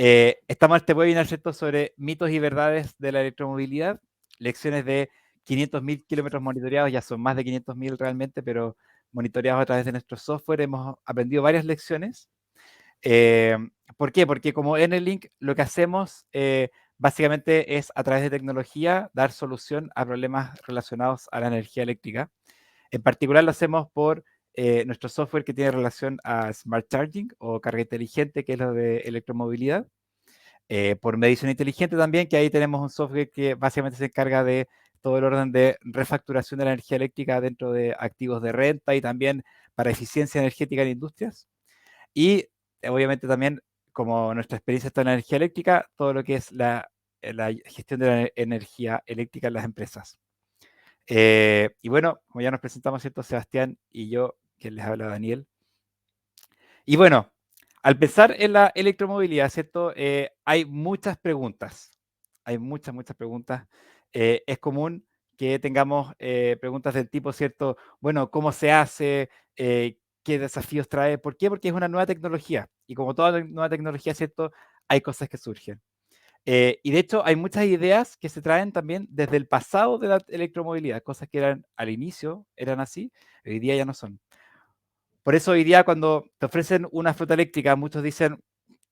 Estamos en este webinar, ¿cierto?, sobre mitos y verdades de la electromovilidad, lecciones de 500.000 kilómetros monitoreados, ya son más de 500.000 realmente, pero monitoreados a través de nuestro software, hemos aprendido varias lecciones. ¿Por qué? Porque como Enelink lo que hacemos básicamente es a través de tecnología dar solución a problemas relacionados a la energía eléctrica. En particular lo hacemos por nuestro software que tiene relación a Smart Charging o carga inteligente, que es lo de electromovilidad. Por medición inteligente también, que ahí tenemos un software que básicamente se encarga de todo el orden de refacturación de la energía eléctrica dentro de activos de renta y también para eficiencia energética en industrias. Y obviamente también, como nuestra experiencia está en la energía eléctrica, todo lo que es la gestión de la energía eléctrica en las empresas. Y bueno, como ya nos presentamos, ¿cierto? Sebastián y yo, que les habla Daniel. Y bueno, al pensar en la electromovilidad, ¿cierto? Hay muchas preguntas. Hay muchas preguntas. Es común que tengamos preguntas del tipo, ¿cierto? Bueno, ¿cómo se hace? ¿Qué desafíos trae? ¿Por qué? Porque es una nueva tecnología. Y como toda nueva tecnología, ¿cierto? Hay cosas que surgen. Y de hecho, hay muchas ideas que se traen también desde el pasado de la electromovilidad, cosas que eran al inicio, eran así, hoy día ya no son. Por eso hoy día cuando te ofrecen una flota eléctrica, muchos dicen,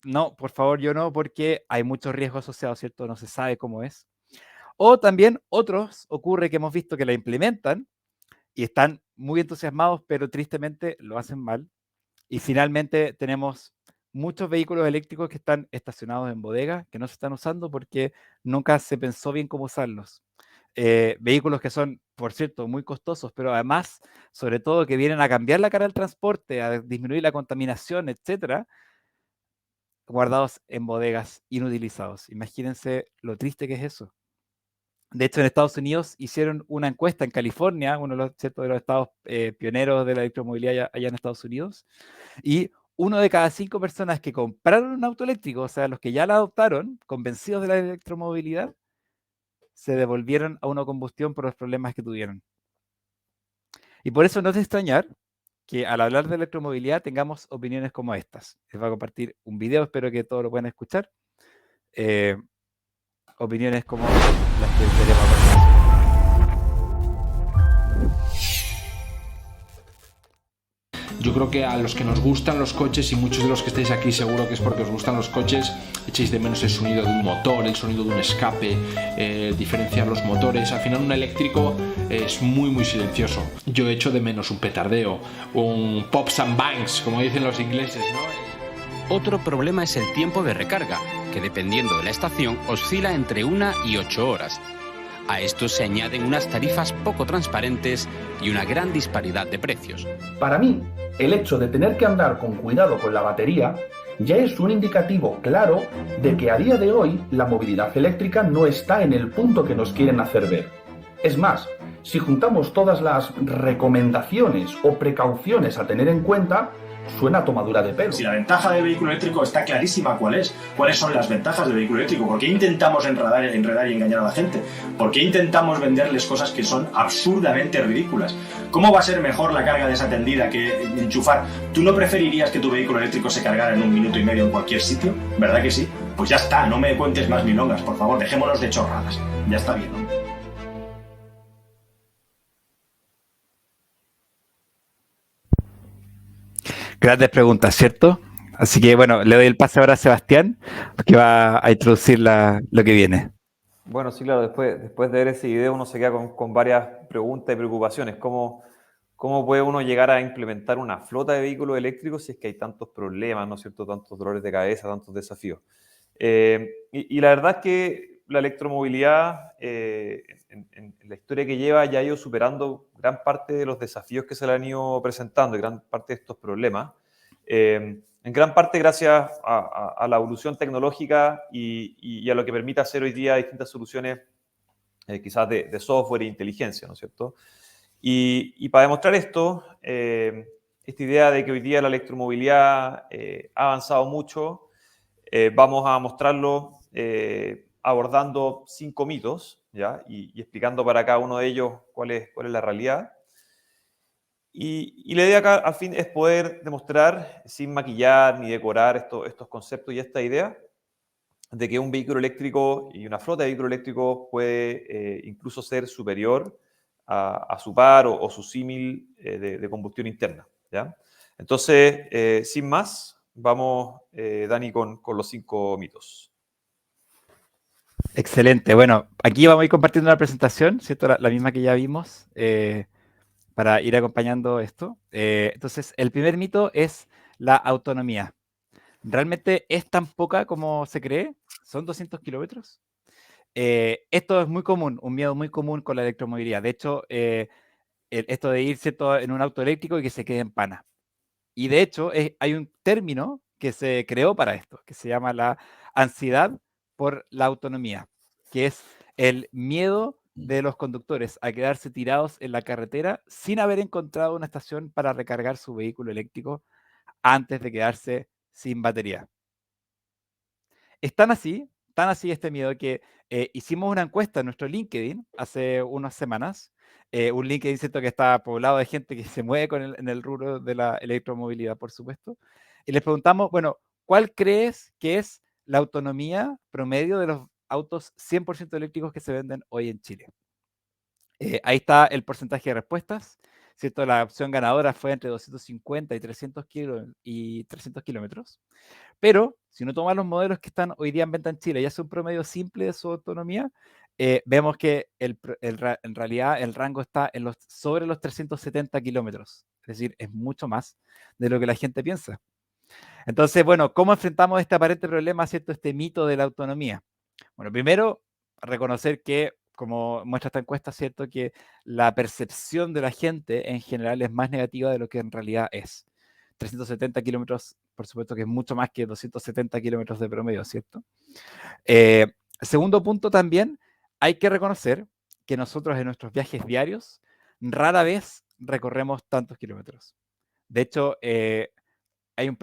no, por favor, yo no, porque hay muchos riesgos asociados, ¿cierto? No se sabe cómo es. O también otros ocurre que hemos visto que la implementan y están muy entusiasmados, pero tristemente lo hacen mal. Y finalmente tenemos muchos vehículos eléctricos que están estacionados en bodegas, que no se están usando porque nunca se pensó bien cómo usarlos. Vehículos que son, por cierto, muy costosos, pero además, sobre todo, que vienen a cambiar la cara del transporte, a disminuir la contaminación, etcétera, guardados en bodegas inutilizados. Imagínense lo triste que es eso. De hecho, en Estados Unidos hicieron una encuesta en California, uno de los, ¿cierto?, de los estados pioneros de la electromovilidad allá en Estados Unidos, y 1 de cada 5 personas que compraron un auto eléctrico, o sea, los que ya la adoptaron, convencidos de la electromovilidad, se devolvieron a una combustión por los problemas que tuvieron. Y por eso no es de extrañar que al hablar de electromovilidad tengamos opiniones como estas. Les voy a compartir un video, espero que todos lo puedan escuchar. Opiniones como las que veremos a continuación. Yo creo que a los que nos gustan los coches, y muchos de los que estáis aquí seguro que es porque os gustan los coches, echéis de menos el sonido de un motor, el sonido de un escape, diferenciar los motores. Al final un eléctrico es muy silencioso. Yo echo de menos un petardeo, un pops and bangs, como dicen los ingleses, ¿no? Otro problema es el tiempo de recarga, que dependiendo de la estación oscila entre 1 y 8 horas. A esto se añaden unas tarifas poco transparentes y una gran disparidad de precios. Para mí, el hecho de tener que andar con cuidado con la batería ya es un indicativo claro de que a día de hoy la movilidad eléctrica no está en el punto que nos quieren hacer ver. Es más, si juntamos todas las recomendaciones o precauciones a tener en cuenta, suena a tomadura de pelo. Si la ventaja del vehículo eléctrico está clarísima, ¿cuáles son las ventajas del vehículo eléctrico? ¿Por qué intentamos enredar y engañar a la gente? ¿Por qué intentamos venderles cosas que son absurdamente ridículas? ¿Cómo va a ser mejor la carga desatendida que enchufar? ¿Tú no preferirías que tu vehículo eléctrico se cargara en 1 minuto y medio en cualquier sitio? ¿Verdad que sí? Pues ya está, no me cuentes más milongas, por favor, dejémonos de chorradas. Ya está bien, ¿no? Grandes preguntas, ¿cierto? Así que bueno, le doy el pase ahora a Sebastián, que va a introducir lo que viene. Bueno, sí, claro, después de ver ese video uno se queda con varias preguntas y preocupaciones. ¿Cómo puede uno llegar a implementar una flota de vehículos eléctricos si es que hay tantos problemas, ¿no es cierto? Tantos dolores de cabeza, tantos desafíos. Y la verdad es que la electromovilidad, en la historia que lleva, ya ha ido superando gran parte de los desafíos que se le han ido presentando y gran parte de estos problemas. En gran parte gracias a la evolución tecnológica y a lo que permite hacer hoy día distintas soluciones, quizás de software e inteligencia, ¿no es cierto? Y para demostrar esto, esta idea de que hoy día la electromovilidad ha avanzado mucho, vamos a mostrarlo abordando 5 mitos, ¿ya? Y explicando para cada uno de ellos cuál es la realidad. Y la idea acá, al fin, es poder demostrar, sin maquillar ni decorar estos conceptos y esta idea, de que un vehículo eléctrico y una flota de vehículos eléctricos puede incluso ser superior a su par o su símil de combustión interna, ¿ya? Entonces, sin más, vamos, Dani, con los 5 mitos. Excelente. Bueno, aquí vamos a ir compartiendo una presentación, ¿cierto? La misma que ya vimos, para ir acompañando esto. Entonces, el primer mito es la autonomía. ¿Realmente es tan poca como se cree? ¿Son 200 kilómetros? Esto es muy común, un miedo muy común con la electromovilidad. De hecho, esto de ir, ¿cierto?, en un auto eléctrico y que se quede en pana. Y de hecho, hay un término que se creó para esto, que se llama la ansiedad por la autonomía, que es el miedo de los conductores a quedarse tirados en la carretera sin haber encontrado una estación para recargar su vehículo eléctrico antes de quedarse sin batería. Es tan así este miedo que hicimos una encuesta en nuestro LinkedIn hace unas semanas, un LinkedIn cierto que está poblado de gente que se mueve en el rubro de la electromovilidad, por supuesto, y les preguntamos, bueno, ¿cuál crees que es la autonomía promedio de los autos 100% eléctricos que se venden hoy en Chile? Ahí está el porcentaje de respuestas, ¿cierto? La opción ganadora fue entre 250 y 300 kilómetros. Pero si uno toma los modelos que están hoy día en venta en Chile y hace un promedio simple de su autonomía, vemos que en realidad el rango está sobre los 370 kilómetros. Es decir, es mucho más de lo que la gente piensa. Entonces, bueno, ¿cómo enfrentamos este aparente problema, ¿cierto? Este mito de la autonomía. Bueno, primero, reconocer que, como muestra esta encuesta, ¿cierto?, que la percepción de la gente en general es más negativa de lo que en realidad es. 370 kilómetros, por supuesto que es mucho más que 270 kilómetros de promedio, ¿cierto? Segundo punto también, hay que reconocer que nosotros en nuestros viajes diarios rara vez recorremos tantos kilómetros. De hecho, hay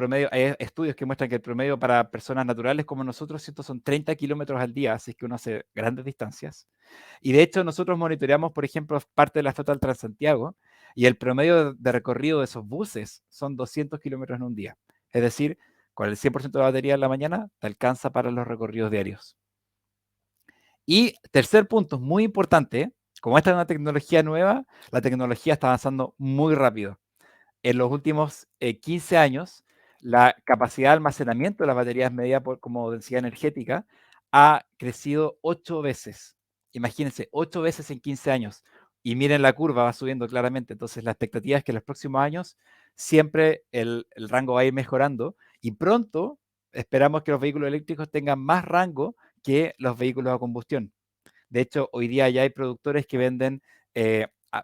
estudios que muestran que el promedio para personas naturales como nosotros, ¿cierto?, son 30 kilómetros al día, así que uno hace grandes distancias. Y de hecho, nosotros monitoreamos, por ejemplo, parte de la flota del Transantiago, y el promedio de recorrido de esos buses son 200 kilómetros en un día. Es decir, con el 100% de batería en la mañana, te alcanza para los recorridos diarios. Y tercer punto, muy importante, como esta es una tecnología nueva, la tecnología está avanzando muy rápido. En los últimos 15 años, la capacidad de almacenamiento de las baterías medida como densidad energética ha crecido 8 veces. Imagínense, 8 veces en 15 años. Y miren la curva, va subiendo claramente. Entonces, la expectativa es que en los próximos años siempre el rango va a ir mejorando y pronto esperamos que los vehículos eléctricos tengan más rango que los vehículos a combustión. De hecho, hoy día ya hay productores que venden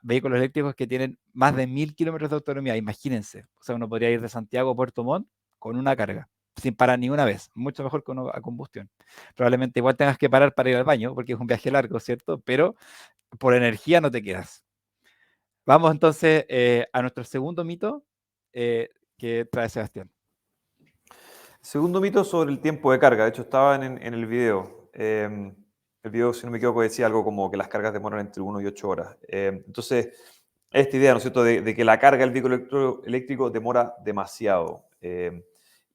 vehículos eléctricos que tienen más de 1000 kilómetros de autonomía. Imagínense. O sea, uno podría ir de Santiago a Puerto Montt con una carga, sin parar ni una vez. Mucho mejor que uno a combustión. Probablemente igual tengas que parar para ir al baño, porque es un viaje largo, ¿cierto? Pero por energía no te quedas. Vamos entonces a nuestro segundo mito que trae Sebastián. Segundo mito sobre el tiempo de carga. De hecho, estaba en el video. El video, si no me equivoco, decía algo como que las cargas demoran entre 1 y 8 horas. Entonces, esta idea, ¿no es cierto?, de que la carga del vehículo eléctrico demora demasiado.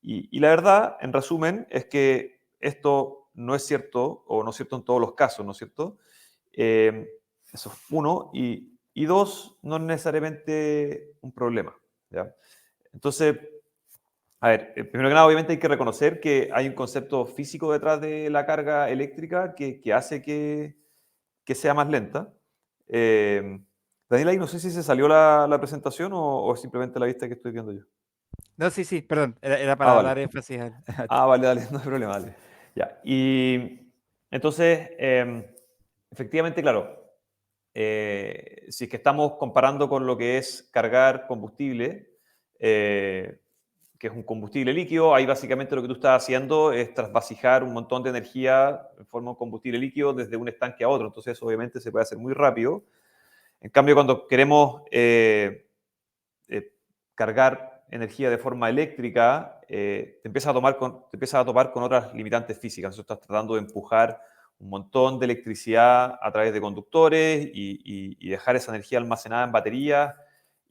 Y la verdad, en resumen, es que esto no es cierto, o no es cierto en todos los casos, ¿no es cierto? Eso es uno. Y dos, no es necesariamente un problema, ¿ya? Entonces, a ver, primero que nada, obviamente hay que reconocer que hay un concepto físico detrás de la carga eléctrica que hace que sea más lenta. Daniela, y no sé si se salió la presentación o simplemente la vista que estoy viendo yo. No, sí, perdón. Era para Vale. dar énfasis a Vale, dale, no hay problema, dale. Ya. Y entonces, efectivamente, claro, si es que estamos comparando con lo que es cargar combustible, que es un combustible líquido, ahí básicamente lo que tú estás haciendo es trasvasijar un montón de energía en forma de combustible líquido desde un estanque a otro. Entonces, eso obviamente se puede hacer muy rápido. En cambio, cuando queremos cargar energía de forma eléctrica, te empiezas a topar con otras limitantes físicas. Entonces, estás tratando de empujar un montón de electricidad a través de conductores y dejar esa energía almacenada en baterías.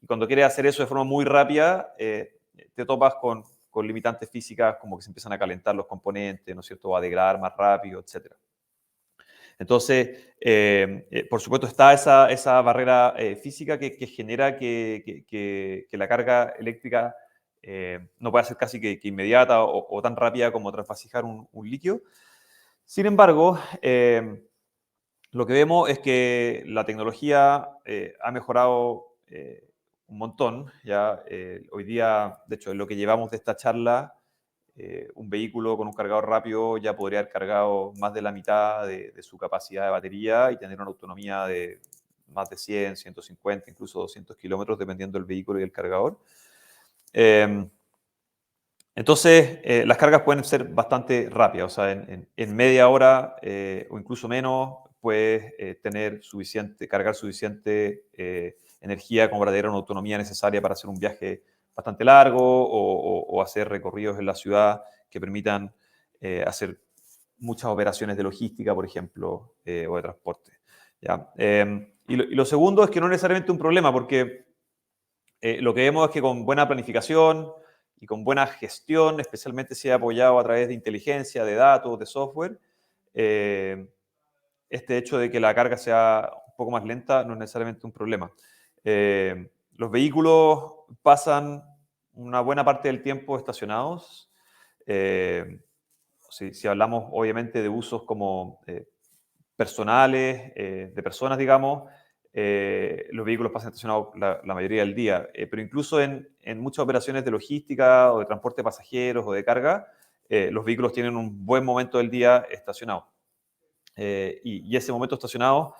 Y cuando quieres hacer eso de forma muy rápida, te topas con con limitantes físicas como que se empiezan a calentar los componentes, ¿no es cierto? Va a degradar más rápido, etc. Entonces, por supuesto, está esa barrera física que genera que la carga eléctrica no pueda ser casi que inmediata o tan rápida como trasvasijar un líquido. Sin embargo, lo que vemos es que la tecnología ha mejorado un montón. ¿Ya? Hoy día, de hecho, en lo que llevamos de esta charla, un vehículo con un cargador rápido ya podría haber cargado más de la mitad de su capacidad de batería y tener una autonomía de más de 100, 150, incluso 200 kilómetros, dependiendo del vehículo y el cargador. Entonces, las cargas pueden ser bastante rápidas, o sea, en media hora o incluso menos puedes cargar suficiente energía como para tener una autonomía necesaria para hacer un viaje bastante largo o hacer recorridos en la ciudad que permitan hacer muchas operaciones de logística, por ejemplo, o de transporte. ¿Ya? Y lo segundo es que no es necesariamente un problema, porque lo que vemos es que con buena planificación y con buena gestión, especialmente si apoyado a través de inteligencia, de datos, de software, este hecho de que la carga sea un poco más lenta no es necesariamente un problema. Los vehículos pasan una buena parte del tiempo estacionados. Si hablamos obviamente de usos como personales, de personas, digamos, los vehículos pasan estacionados la mayoría del día. Pero incluso en muchas operaciones de logística o de transporte de pasajeros o de carga, los vehículos tienen un buen momento del día estacionado. Y ese momento estacionado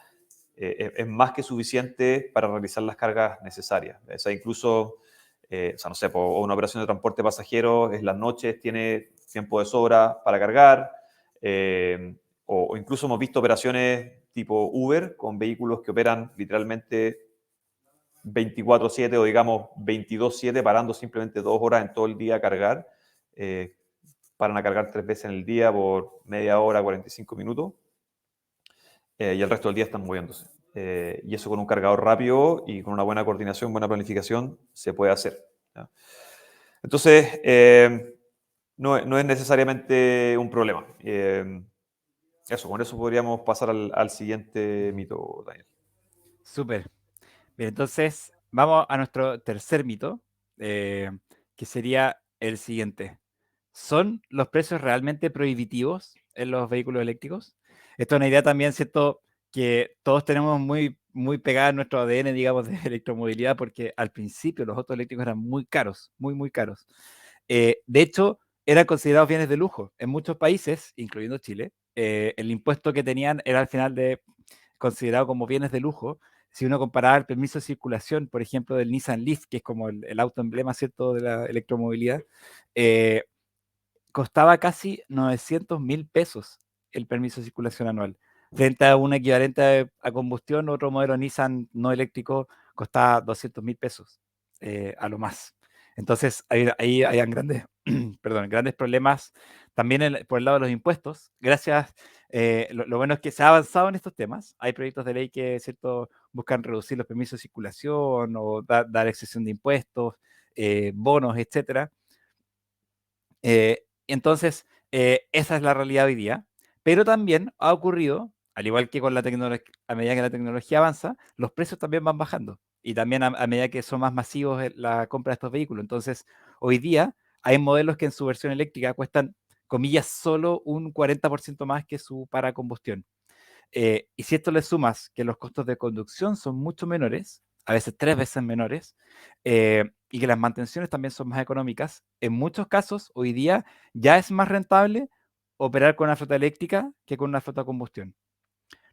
es más que suficiente para realizar las cargas necesarias. O sea, incluso, no sé, una operación de transporte de pasajeros en las noches tiene tiempo de sobra para cargar, o incluso hemos visto operaciones tipo Uber con vehículos que operan literalmente 24/7 o digamos 22/7, parando simplemente 2 horas en todo el día a cargar. Paran a cargar 3 veces en el día por media hora, 45 minutos. Y el resto del día están moviéndose. Y eso con un cargador rápido y con una buena coordinación, buena planificación, se puede hacer. ¿Ya? Entonces, no es necesariamente un problema. Con eso podríamos pasar al siguiente mito, Daniel. Súper. Bien, entonces vamos a nuestro tercer mito, que sería el siguiente. ¿Son los precios realmente prohibitivos en los vehículos eléctricos? Esto es una idea también, ¿cierto?, que todos tenemos muy, muy pegada en nuestro ADN, digamos, de electromovilidad, porque al principio los autos eléctricos eran muy caros, muy, muy caros. De hecho, eran considerados bienes de lujo. En muchos países, incluyendo Chile, el impuesto que tenían era al final considerado como bienes de lujo. Si uno comparaba el permiso de circulación, por ejemplo, del Nissan Leaf, que es como el auto emblema, ¿cierto?, de la electromovilidad, costaba casi 900.000 pesos el permiso de circulación anual, frente a un equivalente a combustión. Otro modelo Nissan no eléctrico costaba 200.000 pesos, a lo más. Entonces, ahí hayan grandes, grandes problemas también por el lado de los impuestos. Gracias, lo bueno es que se ha avanzado en estos temas. Hay proyectos de ley que, ¿cierto?, buscan reducir los permisos de circulación o dar excepción de impuestos, bonos, etcétera. Entonces, esa es la realidad hoy día. Pero también ha ocurrido, al igual que con la tecnología, a medida que la tecnología avanza, los precios también van bajando. Y también a medida que son más masivos la compra de estos vehículos. Entonces, hoy día hay modelos que en su versión eléctrica cuestan, comillas, solo un 40% más que su para combustión. Y si esto le sumas que los costos de conducción son mucho menores, a veces 3 veces menores, y que las mantenciones también son más económicas, en muchos casos hoy día ya es más rentable operar con una flota eléctrica que con una flota de combustión.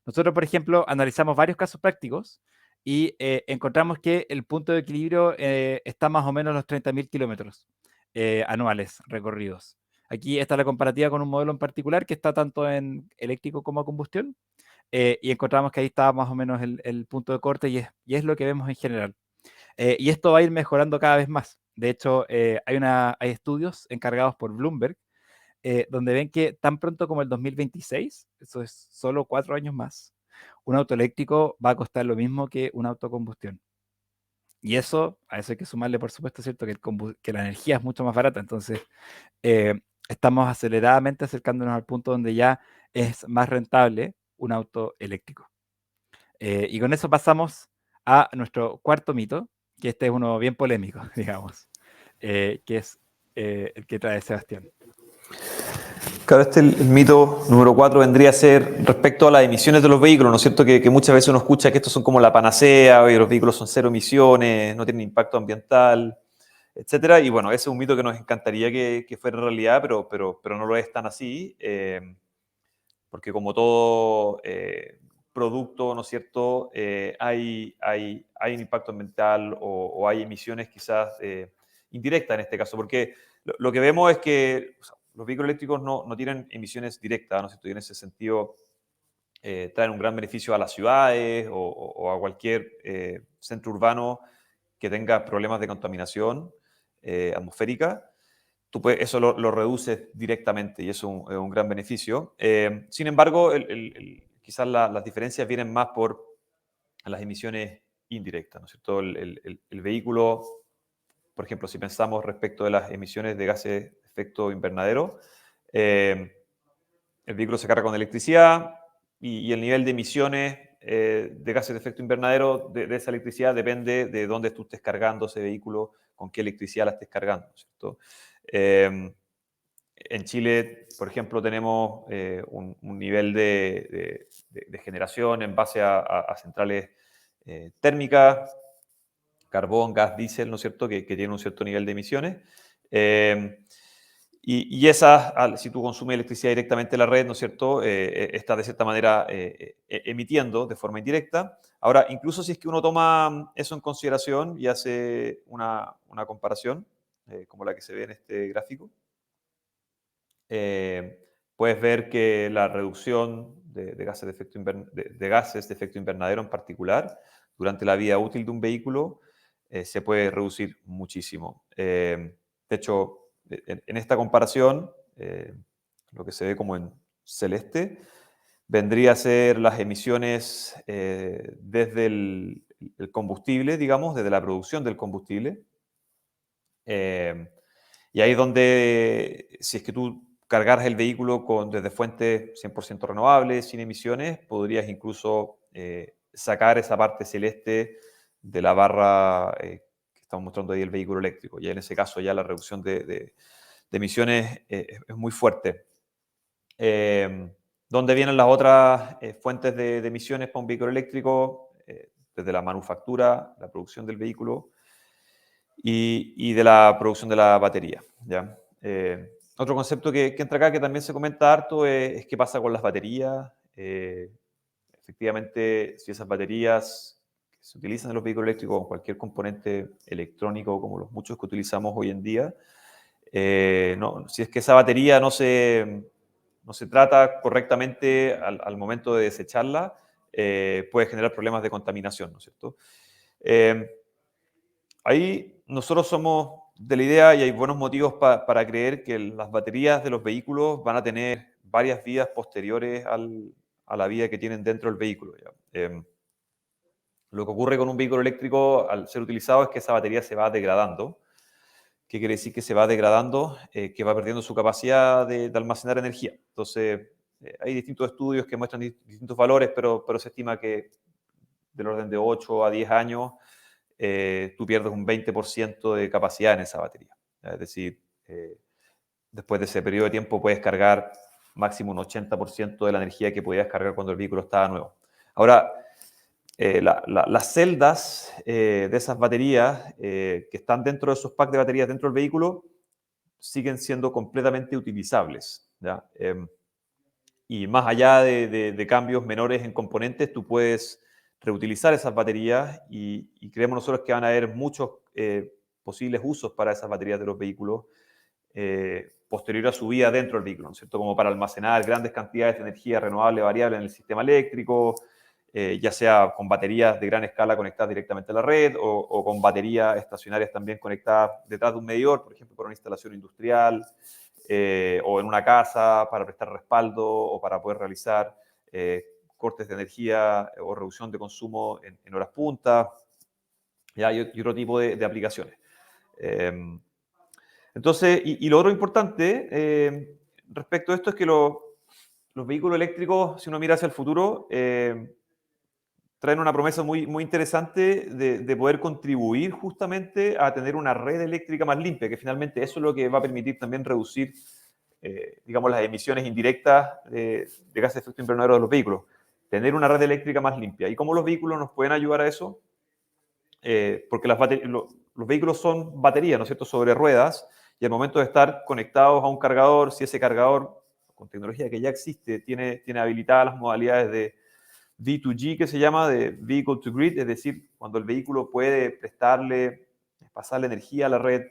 Nosotros, por ejemplo, analizamos varios casos prácticos y encontramos que el punto de equilibrio está más o menos a los 30.000 kilómetros anuales recorridos. Aquí está la comparativa con un modelo en particular que está tanto en eléctrico como a combustión, y encontramos que ahí está más o menos el punto de corte y es lo que vemos en general. Y esto va a ir mejorando cada vez más. De hecho, hay estudios encargados por Bloomberg, donde ven que tan pronto como el 2026, eso es solo 4 años más, un auto eléctrico va a costar lo mismo que un auto a combustión. Y eso, a eso hay que sumarle, por supuesto, ¿cierto? Que la energía es mucho más barata. Entonces, estamos aceleradamente acercándonos al punto donde ya es más rentable un auto eléctrico. Y con eso pasamos a nuestro cuarto mito, que este es uno bien polémico, digamos, que es el que trae Sebastián. Claro, el mito número 4 vendría a ser respecto a las emisiones de los vehículos, ¿no es cierto? Que muchas veces uno escucha que estos son como la panacea, oye, los vehículos son cero emisiones, no tienen impacto ambiental, etcétera. Y bueno, ese es un mito que nos encantaría que fuera realidad, pero no lo es tan así, porque como todo producto, ¿no es cierto? Hay un impacto ambiental o hay emisiones quizás indirectas en este caso, porque lo que vemos es que los vehículos eléctricos no tienen emisiones directas, ¿no es cierto? Y en ese sentido traen un gran beneficio a las ciudades o a cualquier centro urbano que tenga problemas de contaminación atmosférica. Eso lo reduces directamente y eso es un gran beneficio. Sin embargo, quizás las diferencias vienen más por las emisiones indirectas, ¿no es cierto? El vehículo, por ejemplo, si pensamos respecto de las emisiones de gases de efecto invernadero, el vehículo se carga con electricidad y el nivel de emisiones de gases de efecto invernadero de esa electricidad depende de dónde tú estés cargando ese vehículo, con qué electricidad la estés cargando, ¿no es cierto? En Chile, por ejemplo, tenemos un nivel de generación en base a centrales térmicas, carbón, gas, diésel, ¿no es cierto?, que tienen un cierto nivel de emisiones. Y esas, si tú consumes electricidad directamente en la red, ¿no es cierto?, está de cierta manera emitiendo de forma indirecta. Ahora, incluso si es que uno toma eso en consideración y hace una comparación, como la que se ve en este gráfico, puedes ver que la reducción de gases de efecto invernadero en particular durante la vida útil de un vehículo se puede reducir muchísimo. De hecho, en esta comparación, lo que se ve como en celeste, vendría a ser las emisiones desde el combustible, digamos, desde la producción del combustible. Y ahí es donde, si es que tú cargaras el vehículo desde fuentes 100% renovables, sin emisiones, podrías incluso sacar esa parte celeste de la barra que estamos mostrando ahí el vehículo eléctrico. Y en ese caso ya la reducción de emisiones es muy fuerte. ¿Dónde vienen las otras fuentes de emisiones para un vehículo eléctrico? Desde la manufactura, la producción del vehículo y de la producción de la batería, ¿ya? Otro concepto que entra acá, que también se comenta harto, es qué pasa con las baterías. Efectivamente, si esas baterías que se utilizan en los vehículos eléctricos o en cualquier componente electrónico, como los muchos que utilizamos hoy en día, si es que esa batería no se trata correctamente al momento de desecharla, puede generar problemas de contaminación, ¿no es cierto? Ahí nosotros somos de la idea, y hay buenos motivos para creer, que las baterías de los vehículos van a tener varias vidas posteriores a la vida que tienen dentro del vehículo, ¿ya? Lo que ocurre con un vehículo eléctrico al ser utilizado es que esa batería se va degradando. ¿Qué quiere decir que se va degradando? Que va perdiendo su capacidad de almacenar energía. Entonces, hay distintos estudios que muestran distintos valores, pero se estima que del orden de 8 a 10 años tú pierdes un 20% de capacidad en esa batería. Es decir, después de ese periodo de tiempo puedes cargar máximo un 80% de la energía que podías cargar cuando el vehículo estaba nuevo. Ahora, las celdas de esas baterías que están dentro de esos packs de baterías dentro del vehículo siguen siendo completamente utilizables, ¿ya? Y más allá de cambios menores en componentes, tú puedes reutilizar esas baterías y creemos nosotros que van a haber muchos posibles usos para esas baterías de los vehículos posterior a su vida dentro del vehículo, ¿no es cierto? Como para almacenar grandes cantidades de energía renovable variable en el sistema eléctrico, ya sea con baterías de gran escala conectadas directamente a la red o con baterías estacionarias también conectadas detrás de un medidor, por ejemplo, para una instalación industrial o en una casa para prestar respaldo o para poder realizar cortes de energía o reducción de consumo en horas punta. ¿ya? Y otro tipo de aplicaciones. Entonces, y lo otro importante respecto a esto es que los vehículos eléctricos, si uno mira hacia el futuro, traen una promesa muy, muy interesante de poder contribuir justamente a tener una red eléctrica más limpia, que finalmente eso es lo que va a permitir también reducir, digamos, las emisiones indirectas de gases de efecto invernadero de los vehículos. Tener una red eléctrica más limpia. ¿Y cómo los vehículos nos pueden ayudar a eso? Porque los vehículos son baterías, ¿no es cierto?, sobre ruedas, y al momento de estar conectados a un cargador, si ese cargador, con tecnología que ya existe, tiene habilitadas las modalidades de V2G, que se llama, de Vehicle to Grid, es decir, cuando el vehículo puede pasarle energía a la red,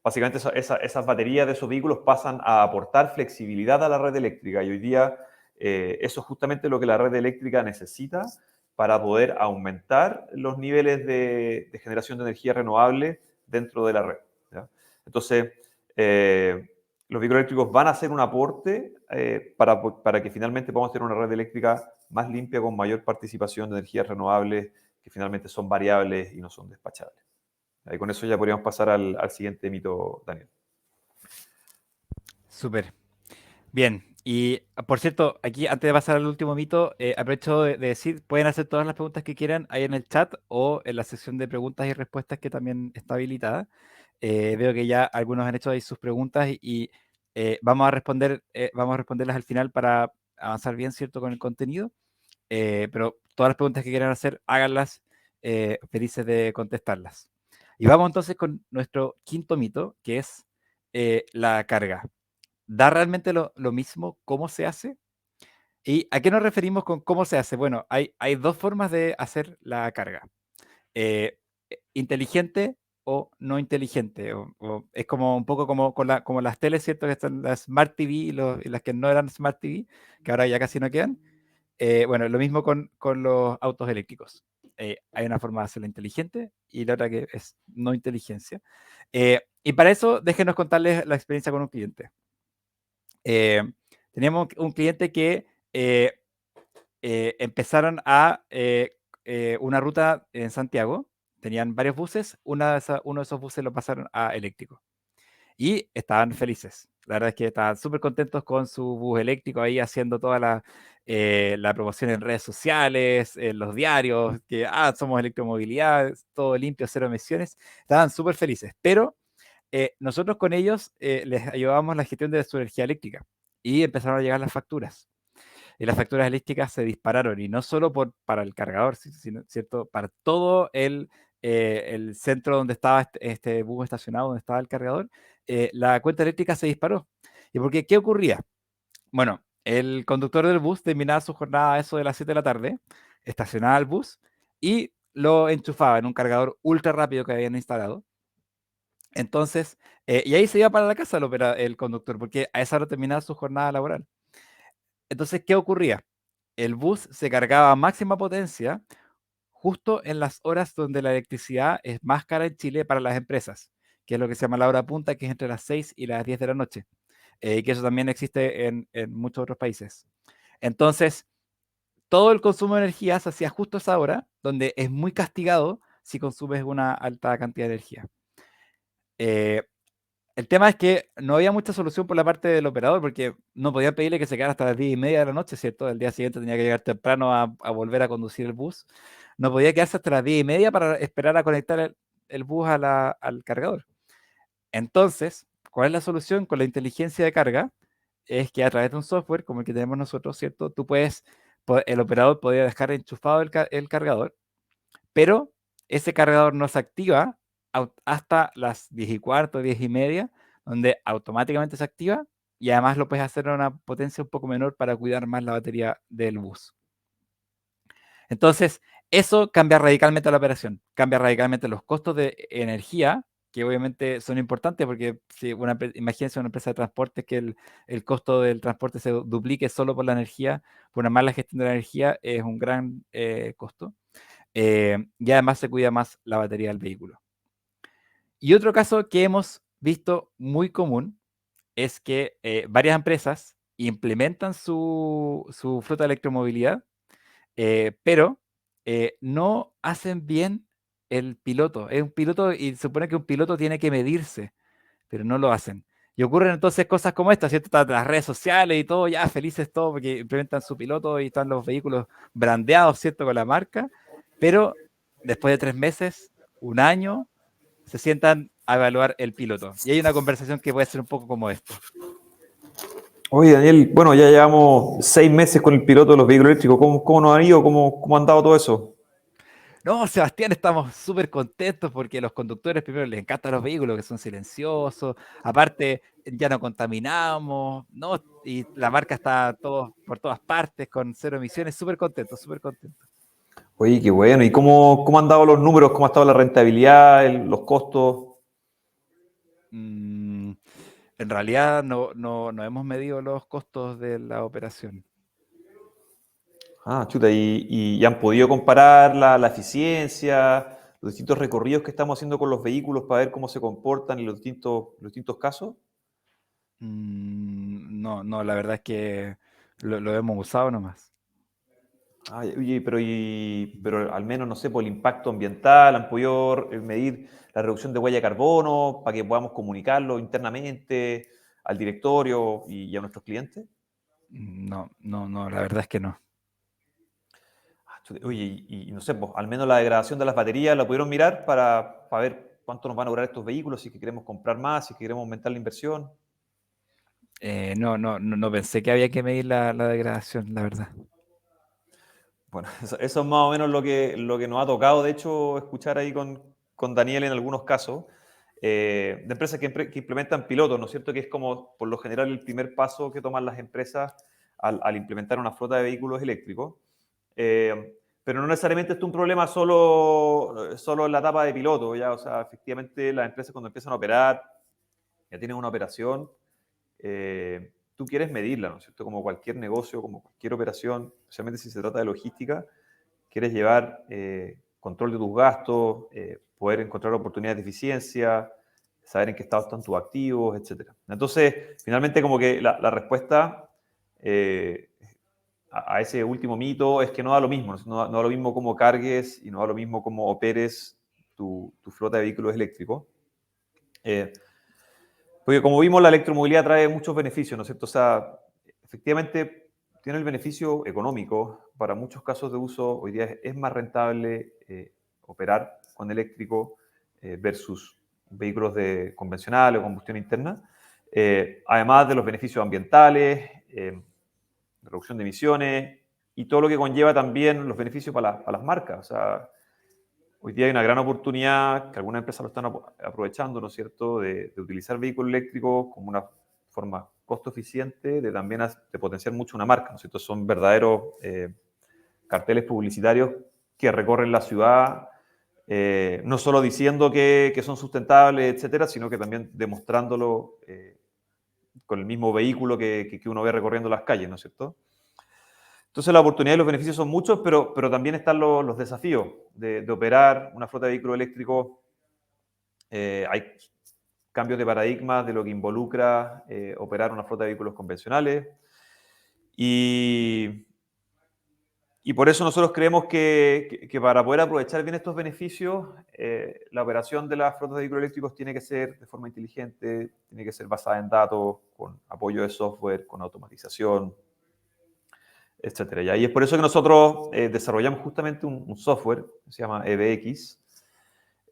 básicamente esas baterías de esos vehículos pasan a aportar flexibilidad a la red eléctrica, y hoy día eso es justamente lo que la red eléctrica necesita para poder aumentar los niveles de generación de energía renovable dentro de la red, ¿ya? Entonces, los vehículos eléctricos van a hacer un aporte para que finalmente podamos tener una red eléctrica más limpia, con mayor participación de energías renovables, que finalmente son variables y no son despachables. Y con eso ya podríamos pasar al siguiente mito, Daniel. Súper. Bien, y por cierto, aquí antes de pasar al último mito, aprovecho de decir, pueden hacer todas las preguntas que quieran ahí en el chat o en la sección de preguntas y respuestas que también está habilitada. Veo que ya algunos han hecho ahí sus preguntas y vamos a responderlas al final para avanzar bien, ¿cierto?, con el contenido. Pero todas las preguntas que quieran hacer, háganlas, felices de contestarlas. Y vamos entonces con nuestro quinto mito, que es la carga. ¿Da realmente lo mismo cómo se hace? ¿Y a qué nos referimos con cómo se hace? Bueno, hay dos formas de hacer la carga. Inteligente o no inteligente. O es como un poco como las teles, ¿cierto? Que están las Smart TV y las que no eran Smart TV, que ahora ya casi no quedan. Bueno, lo mismo con los autos eléctricos. Hay una forma de hacerla inteligente y la otra que es no inteligencia. Y para eso, déjenos contarles la experiencia con un cliente. Teníamos un cliente que empezaron a una ruta en Santiago, tenían varios buses, uno de esos buses lo pasaron a eléctrico y estaban felices. La verdad es que estaban súper contentos con su bus eléctrico ahí, haciendo toda la promoción en redes sociales, en los diarios, que somos electromovilidad, todo limpio, cero emisiones. Estaban súper felices, pero nosotros con ellos les ayudábamos en la gestión de su energía eléctrica y empezaron a llegar las facturas. Y las facturas eléctricas se dispararon, y no solo para el cargador, sino, ¿cierto?, para todo el centro donde estaba este bus estacionado, donde estaba el cargador, la cuenta eléctrica se disparó. ¿Y por qué? ¿Qué ocurría? Bueno, el conductor del bus terminaba su jornada a eso de las 7 de la tarde, estacionaba el bus y lo enchufaba en un cargador ultra rápido que habían instalado. Entonces, y ahí se iba para la casa el conductor, porque a esa hora terminaba su jornada laboral. Entonces, ¿qué ocurría? El bus se cargaba a máxima potencia justo en las horas donde la electricidad es más cara en Chile para las empresas, que es lo que se llama la hora punta, que es entre las 6 y las 10 de la noche, y que eso también existe en muchos otros países. Entonces, todo el consumo de energía se hacía justo a esa hora, donde es muy castigado si consumes una alta cantidad de energía. El tema es que no había mucha solución por la parte del operador, porque no podía pedirle que se quedara hasta las 10:30 de la noche, ¿cierto? El día siguiente tenía que llegar temprano a volver a conducir el bus. No podía quedarse hasta las 10:30 para esperar a conectar el bus al cargador. Entonces, ¿cuál es la solución con la inteligencia de carga? Es que a través de un software como el que tenemos nosotros, ¿cierto? El operador podría dejar enchufado el cargador, pero ese cargador no se activa hasta las 10:15, 10:30, donde automáticamente se activa, y además lo puedes hacer a una potencia un poco menor para cuidar más la batería del bus. Entonces, eso cambia radicalmente la operación, cambia radicalmente los costos de energía, que obviamente son importantes, porque si imagínense una empresa de transporte que el costo del transporte se duplique solo por la energía, por una mala gestión de la energía, es un gran costo. Y además se cuida más la batería del vehículo. Y otro caso que hemos visto muy común es que varias empresas implementan su flota de electromovilidad, pero no hacen bien el piloto. Es un piloto y se supone que un piloto tiene que medirse, pero no lo hacen. Y ocurren entonces cosas como estas, ¿cierto? Están las redes sociales y todo, ya felices todos porque implementan su piloto y están los vehículos brandeados, ¿cierto? Con la marca, pero después de 3 meses, un año, se sientan a evaluar el piloto. Y hay una conversación que puede ser un poco como esto. Oye, Daniel, bueno, ya llevamos 6 meses con el piloto de los vehículos eléctricos. ¿Cómo nos han ido? ¿Cómo han dado todo eso? No, Sebastián, estamos súper contentos porque a los conductores primero les encantan los vehículos que son silenciosos, aparte ya no contaminamos, ¿no? Y la marca está por todas partes con 0 emisiones, súper contentos, súper contentos. Oye, qué bueno. ¿Y cómo han dado los números? ¿Cómo ha estado la rentabilidad, los costos? En realidad no hemos medido los costos de la operación. Ah, chuta, ¿y han podido comparar la eficiencia, los distintos recorridos que estamos haciendo con los vehículos para ver cómo se comportan en los distintos casos? No, la verdad es que lo hemos usado nomás. Ah, oye, pero al menos, no sé, por el impacto ambiental, han podido medir la reducción de huella de carbono para que podamos comunicarlo internamente al directorio y a nuestros clientes. No, la verdad es que no. Oye, y no sé, pues, al menos la degradación de las baterías la pudieron mirar para ver cuánto nos van a durar estos vehículos, si es que queremos comprar más, si es que queremos aumentar la inversión. No pensé que había que medir la degradación, la verdad. Bueno, eso es más o menos lo que nos ha tocado, de hecho, escuchar ahí con Daniel en algunos casos, de empresas que implementan pilotos, ¿no es cierto? Que es como, por lo general, el primer paso que toman las empresas al implementar una flota de vehículos eléctricos. Pero no necesariamente es un problema solo en la etapa de piloto, ¿ya? O sea, efectivamente, las empresas cuando empiezan a operar, ya tienen una operación, tú quieres medirla, ¿no es cierto? Como cualquier negocio, como cualquier operación, especialmente si se trata de logística, quieres llevar control de tus gastos, poder encontrar oportunidades de eficiencia, saber en qué estado están tus activos, etc. Entonces, finalmente como que la respuesta a ese último mito es que no da lo mismo, no da lo mismo cómo cargues y no da lo mismo cómo operes tu flota de vehículos eléctricos. Porque como vimos, la electromovilidad trae muchos beneficios, ¿no es cierto? O sea, efectivamente tiene el beneficio económico. Para muchos casos de uso, hoy día es más rentable operar con eléctrico versus vehículos convencionales o combustión interna. Además de los beneficios ambientales, reducción de emisiones y todo lo que conlleva también los beneficios para las marcas. O sea, hoy día hay una gran oportunidad que algunas empresas lo están aprovechando, ¿no es cierto?, de utilizar vehículos eléctricos como una forma costo eficiente de también de potenciar mucho una marca, ¿no es cierto? Son verdaderos carteles publicitarios que recorren la ciudad, no solo diciendo que son sustentables, etcétera, sino que también demostrándolo con el mismo vehículo que uno ve recorriendo las calles, ¿no es cierto? Entonces, la oportunidad y los beneficios son muchos, pero también están los desafíos de operar una flota de vehículos eléctricos. Hay cambios de paradigma de lo que involucra operar una flota de vehículos convencionales. Y por eso nosotros creemos que para poder aprovechar bien estos beneficios, la operación de las flotas de vehículos eléctricos tiene que ser de forma inteligente, tiene que ser basada en datos, con apoyo de software, con automatización, etcétera. Y es por eso que nosotros desarrollamos justamente un software que se llama EBX,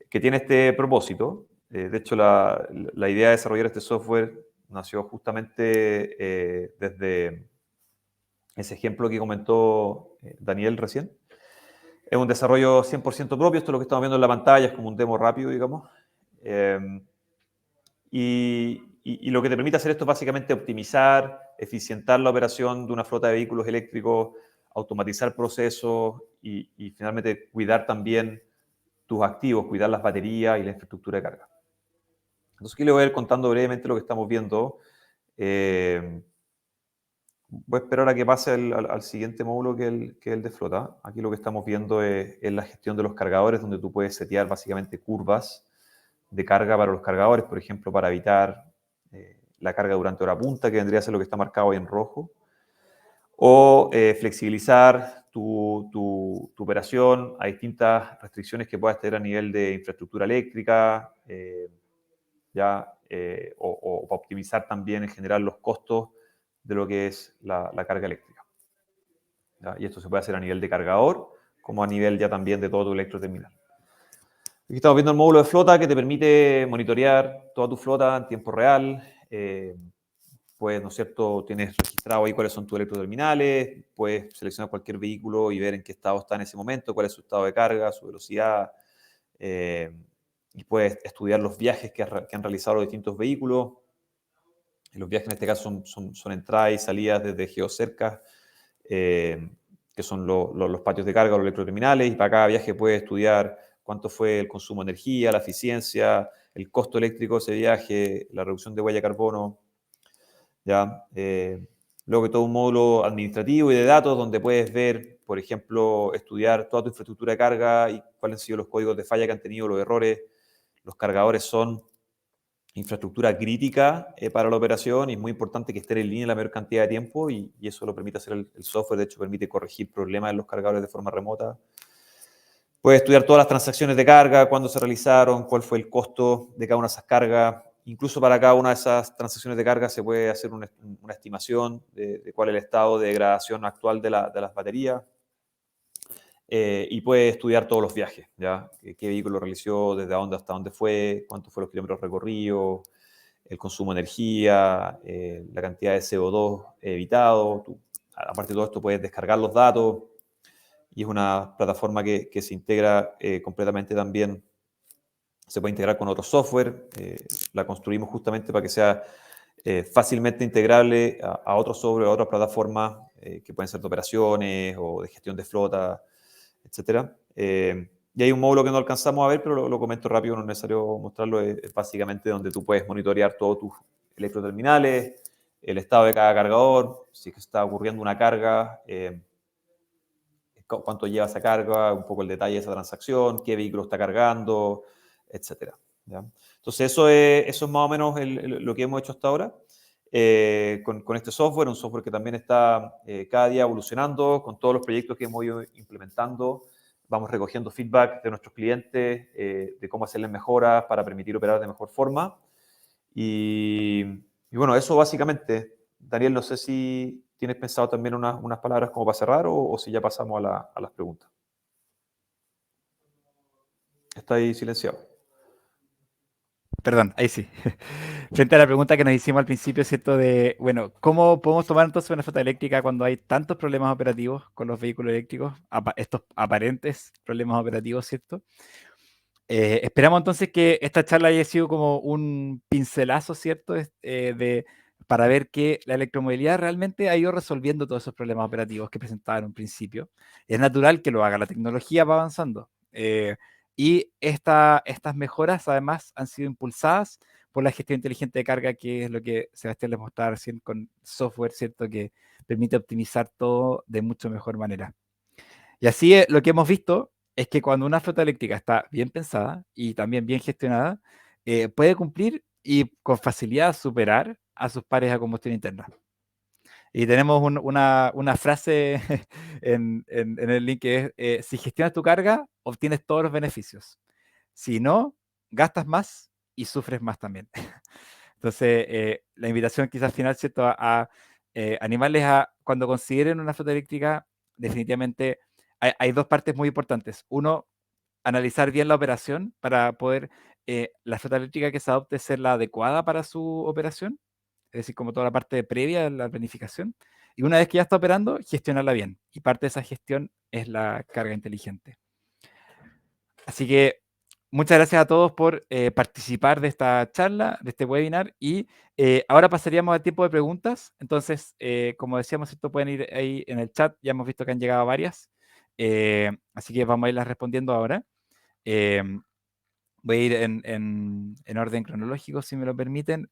que tiene este propósito. De hecho, la idea de desarrollar este software nació justamente desde ese ejemplo que comentó Daniel recién. Es un desarrollo 100% propio, esto es lo que estamos viendo en la pantalla, es como un demo rápido, digamos. Y lo que te permite hacer esto es básicamente optimizar, eficientar la operación de una flota de vehículos eléctricos, automatizar procesos y finalmente cuidar también tus activos, cuidar las baterías y la infraestructura de carga. Entonces, aquí les voy a ir contando brevemente lo que estamos viendo. Voy a esperar a que pase al siguiente módulo que es el de flota. Aquí lo que estamos viendo es la gestión de los cargadores, donde tú puedes setear básicamente curvas de carga para los cargadores, por ejemplo, para evitar la carga durante hora punta, que vendría a ser lo que está marcado ahí en rojo, o flexibilizar tu operación a distintas restricciones que puedas tener a nivel de infraestructura eléctrica, o para optimizar también en general los costos de lo que es la carga eléctrica. ¿Ya? Y esto se puede hacer a nivel de cargador, como a nivel ya también de todo tu electroterminal. Aquí estamos viendo el módulo de flota que te permite monitorear toda tu flota en tiempo real. Pues, ¿no es cierto?, tienes registrado ahí cuáles son tus electroterminales, puedes seleccionar cualquier vehículo y ver en qué estado está en ese momento, cuál es su estado de carga, su velocidad, y puedes estudiar los viajes que han realizado los distintos vehículos. Los viajes en este caso son entradas y salidas desde geocercas, que son los patios de carga o los electroterminales, y para cada viaje puedes estudiar cuánto fue el consumo de energía, la eficiencia, el costo eléctrico de ese viaje, la reducción de huella de carbono. ¿Ya? Luego que todo un módulo administrativo y de datos donde puedes ver, por ejemplo, estudiar toda tu infraestructura de carga y cuáles han sido los códigos de falla que han tenido, los errores. Los cargadores son infraestructura crítica para la operación y es muy importante que estén en línea la mayor cantidad de tiempo y eso lo permite hacer el software. De hecho, permite corregir problemas en los cargadores de forma remota. Puedes estudiar todas las transacciones de carga, cuándo se realizaron, cuál fue el costo de cada una de esas cargas. Incluso para cada una de esas transacciones de carga se puede hacer una estimación de cuál es el estado de degradación actual de las baterías. Y puede estudiar todos los viajes, ¿ya? Qué vehículo realizó, desde dónde hasta dónde fue, cuántos fueron los kilómetros recorridos, el consumo de energía, la cantidad de CO2 evitado. Aparte de todo esto, puedes descargar los datos y es una plataforma que se integra completamente también. Se puede integrar con otro software. La construimos justamente para que sea fácilmente integrable a otros software, a otras plataformas que pueden ser de operaciones o de gestión de flota, etcétera. Y hay un módulo que no alcanzamos a ver, pero lo comento rápido, no es necesario mostrarlo. Es básicamente donde tú puedes monitorear todos tus electroterminales, el estado de cada cargador, si está ocurriendo una carga, cuánto lleva esa carga, un poco el detalle de esa transacción, qué vehículo está cargando, etcétera. ¿Ya? Entonces, eso es más o menos lo que hemos hecho hasta ahora. Con este software, un software que también está cada día evolucionando, con todos los proyectos que hemos ido implementando, vamos recogiendo feedback de nuestros clientes, de cómo hacerles mejoras para permitir operar de mejor forma. Y bueno, eso básicamente. Daniel, no sé si tienes pensado también unas palabras como para cerrar o si ya pasamos a las preguntas. Está ahí silenciado. Perdón, ahí sí. Frente a la pregunta que nos hicimos al principio, ¿cierto? De, bueno, ¿cómo podemos tomar entonces una flota eléctrica cuando hay tantos problemas operativos con los vehículos eléctricos? Estos aparentes problemas operativos, ¿cierto? Esperamos entonces que esta charla haya sido como un pincelazo, ¿cierto? Para ver que la electromovilidad realmente ha ido resolviendo todos esos problemas operativos que presentaba en un principio. Es natural que lo haga, la tecnología va avanzando. Y estas mejoras además han sido impulsadas por la gestión inteligente de carga, que es lo que Sebastián les mostraba recién con software, ¿cierto? Que permite optimizar todo de mucho mejor manera. Y así lo que hemos visto es que cuando una flota eléctrica está bien pensada y también bien gestionada, puede cumplir y con facilidad superar a sus pares a combustión interna. Y tenemos una frase en el link que es, si gestionas tu carga, obtienes todos los beneficios. Si no, gastas más y sufres más también. Entonces, la invitación quizás final, ¿cierto? A animarles a, cuando consideren una flota eléctrica, definitivamente hay dos partes muy importantes. Uno, analizar bien la operación para poder, la flota eléctrica que se adopte ser la adecuada para su operación, es decir, como toda la parte previa de la planificación. Y una vez que ya está operando, gestionarla bien. Y parte de esa gestión es la carga inteligente. Así que muchas gracias a todos por participar de esta charla, de este webinar. Y ahora pasaríamos al tiempo de preguntas. Entonces, como decíamos, esto pueden ir ahí en el chat. Ya hemos visto que han llegado varias. Así que vamos a irlas respondiendo ahora. Voy a ir en orden cronológico, si me lo permiten.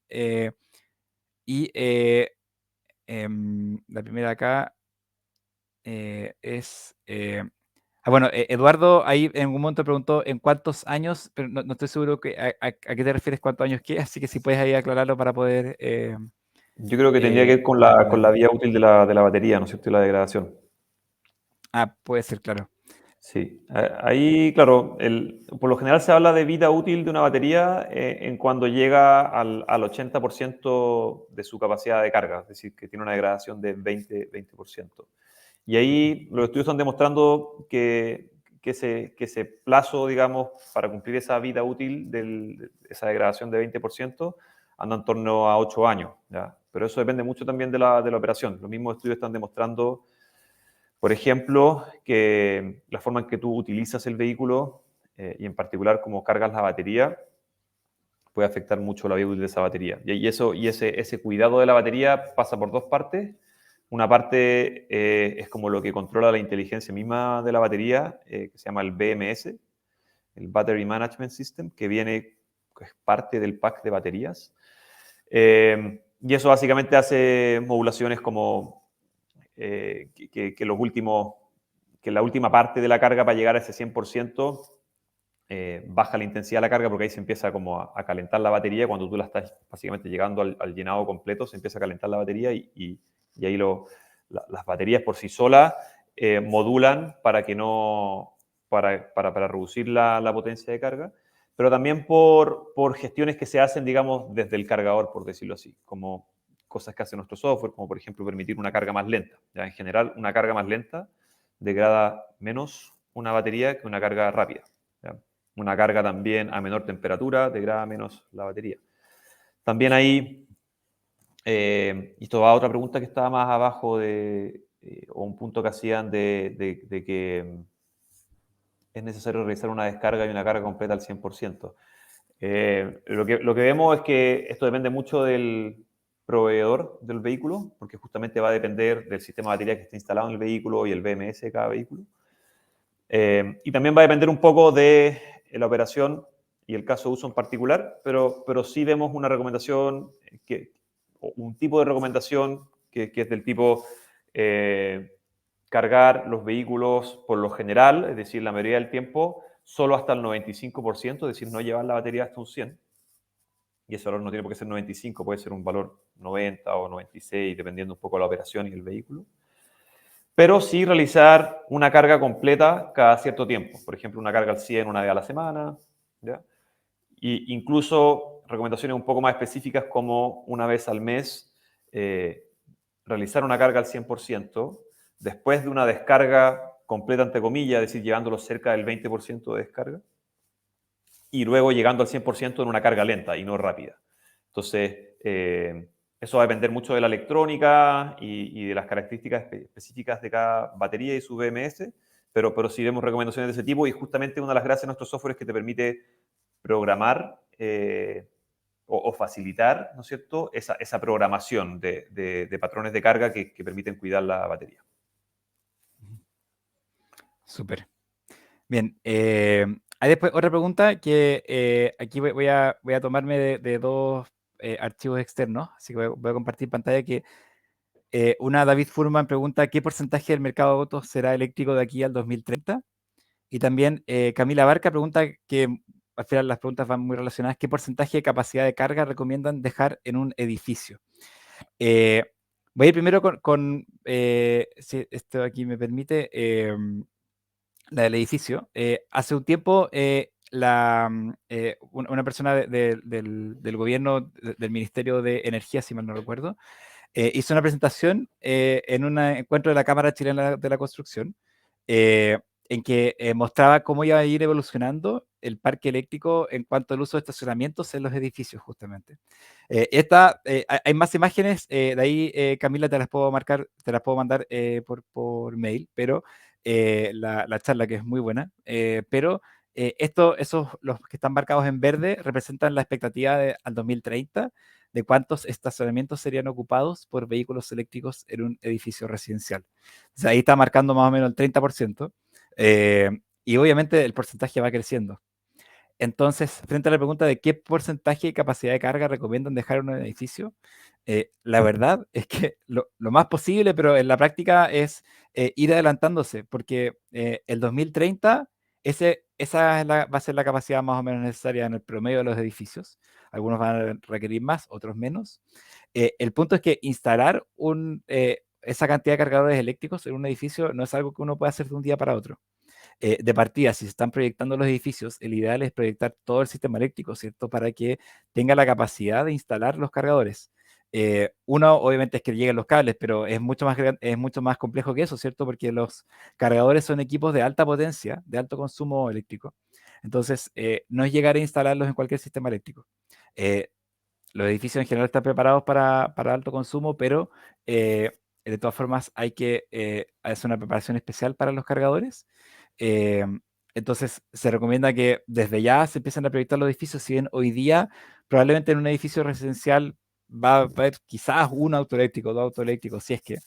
La primera acá es... bueno, Eduardo ahí en un momento preguntó en cuántos años, pero no estoy seguro a qué te refieres, cuántos años qué, así que si puedes ahí aclararlo para poder Yo creo que tendría que ir con la vida útil de la batería, ¿no es cierto? Y la degradación. Puede ser, claro. Sí, ahí, claro, por lo general se habla de vida útil de una batería en cuando llega al 80% de su capacidad de carga, es decir, que tiene una degradación de 20%. Y ahí los estudios están demostrando que ese plazo, digamos, para cumplir esa vida útil de esa degradación de 20% anda en torno a 8 años, ¿ya? Pero eso depende mucho también de la operación. Los mismos estudios están demostrando, por ejemplo, que la forma en que tú utilizas el vehículo y en particular cómo cargas la batería puede afectar mucho la vida útil de esa batería. Y ese cuidado de la batería pasa por dos partes. Una parte es como lo que controla la inteligencia misma de la batería, que se llama el BMS, el Battery Management System, que es parte del pack de baterías. Y eso básicamente hace modulaciones como que la última parte de la carga para llegar a ese 100% baja la intensidad de la carga porque ahí se empieza como a calentar la batería. Cuando tú la estás básicamente llegando al llenado completo, se empieza a calentar la batería y ahí las baterías por sí solas modulan para que no para reducir la potencia de carga, pero también por gestiones que se hacen, digamos, desde el cargador, por decirlo así, como cosas que hace nuestro software, como por ejemplo permitir una carga más lenta. ¿Ya? En general, una carga más lenta degrada menos una batería que una carga rápida. ¿Ya? Una carga también a menor temperatura degrada menos la batería. También hay, y esto va a otra pregunta que estaba más abajo, o un punto que hacían de que es necesario realizar una descarga y una carga completa al 100%. Lo que vemos es que esto depende mucho del proveedor del vehículo, porque justamente va a depender del sistema de batería que esté instalado en el vehículo y el BMS de cada vehículo. Y también va a depender un poco de la operación y el caso de uso en particular, pero sí vemos una recomendación, un tipo de recomendación que es del tipo cargar los vehículos por lo general, es decir, la mayoría del tiempo, solo hasta el 95%, es decir, no llevar la batería hasta un 100%. Y ese valor no tiene por qué ser 95, puede ser un valor 90 o 96, dependiendo un poco de la operación y el vehículo. Pero sí realizar una carga completa cada cierto tiempo. Por ejemplo, una carga al 100 una vez a la semana. ¿Ya? Y incluso recomendaciones un poco más específicas como una vez al mes realizar una carga al 100% después de una descarga completa, entre comillas, es decir, llevándolo cerca del 20% de descarga, y luego llegando al 100% en una carga lenta y no rápida. Entonces, eso va a depender mucho de la electrónica y de las características específicas de cada batería y su BMS, pero sí vemos recomendaciones de ese tipo, y justamente una de las gracias de nuestro software es que te permite programar o facilitar, ¿no es cierto?, esa programación de patrones de carga que permiten cuidar la batería. Súper. Bien. Hay después otra pregunta que aquí voy a tomarme de dos archivos externos, así que voy a compartir pantalla. Que una, David Furman pregunta ¿qué porcentaje del mercado de autos será eléctrico de aquí al 2030? Y también Camila Barca pregunta, que al final las preguntas van muy relacionadas, ¿qué porcentaje de capacidad de carga recomiendan dejar en un edificio? Voy a ir primero con si esto aquí me permite, la del edificio. Hace un tiempo una persona del gobierno, del Ministerio de Energía, si mal no recuerdo, hizo una presentación en un encuentro de la Cámara Chilena de la Construcción, en que mostraba cómo iba a ir evolucionando el parque eléctrico en cuanto al uso de estacionamientos en los edificios, justamente. Hay más imágenes, de ahí, Camila, te las puedo mandar por mail, pero la charla, que es muy buena, pero los que están marcados en verde representan la expectativa al 2030 de cuántos estacionamientos serían ocupados por vehículos eléctricos en un edificio residencial. O sea, ahí está marcando más o menos el 30%, y obviamente el porcentaje va creciendo. Entonces, frente a la pregunta de qué porcentaje de capacidad de carga recomiendan dejar en un edificio, la verdad es que lo más posible, pero en la práctica es ir adelantándose, porque el 2030 Esa va a ser la capacidad más o menos necesaria en el promedio de los edificios. Algunos van a requerir más, otros menos. El punto es que instalar esa cantidad de cargadores eléctricos en un edificio no es algo que uno pueda hacer de un día para otro. De partida, si se están proyectando los edificios, el ideal es proyectar todo el sistema eléctrico, ¿cierto? Para que tenga la capacidad de instalar los cargadores. Uno, obviamente, es que lleguen los cables, pero es mucho más complejo que eso, ¿cierto? Porque los cargadores son equipos de alta potencia, de alto consumo eléctrico. Entonces, no es llegar a instalarlos en cualquier sistema eléctrico. Los edificios en general están preparados para alto consumo, pero de todas formas hay que hacer una preparación especial para los cargadores. Eh, entonces, se recomienda que desde ya se empiecen a proyectar los edificios. Si bien hoy día, probablemente en un edificio residencial va a haber quizás un auto eléctrico, dos autos eléctricos, si es que,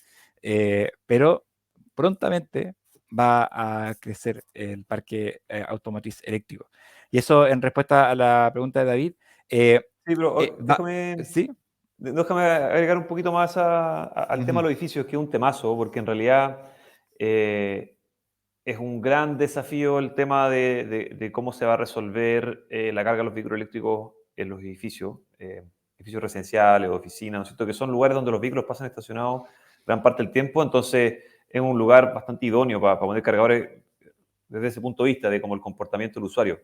pero prontamente va a crecer el parque automotriz eléctrico. Y eso en respuesta a la pregunta de David. Sí, pero ¿Sí? déjame agregar un poquito más al tema de los edificios, que es un temazo, porque en realidad es un gran desafío el tema de cómo se va a resolver la carga de los vehículos eléctricos en los edificios, edificios residenciales o oficinas, ¿no es cierto? Que son lugares donde los vehículos pasan estacionados gran parte del tiempo, entonces es un lugar bastante idóneo para poner cargadores desde ese punto de vista, de como el comportamiento del usuario.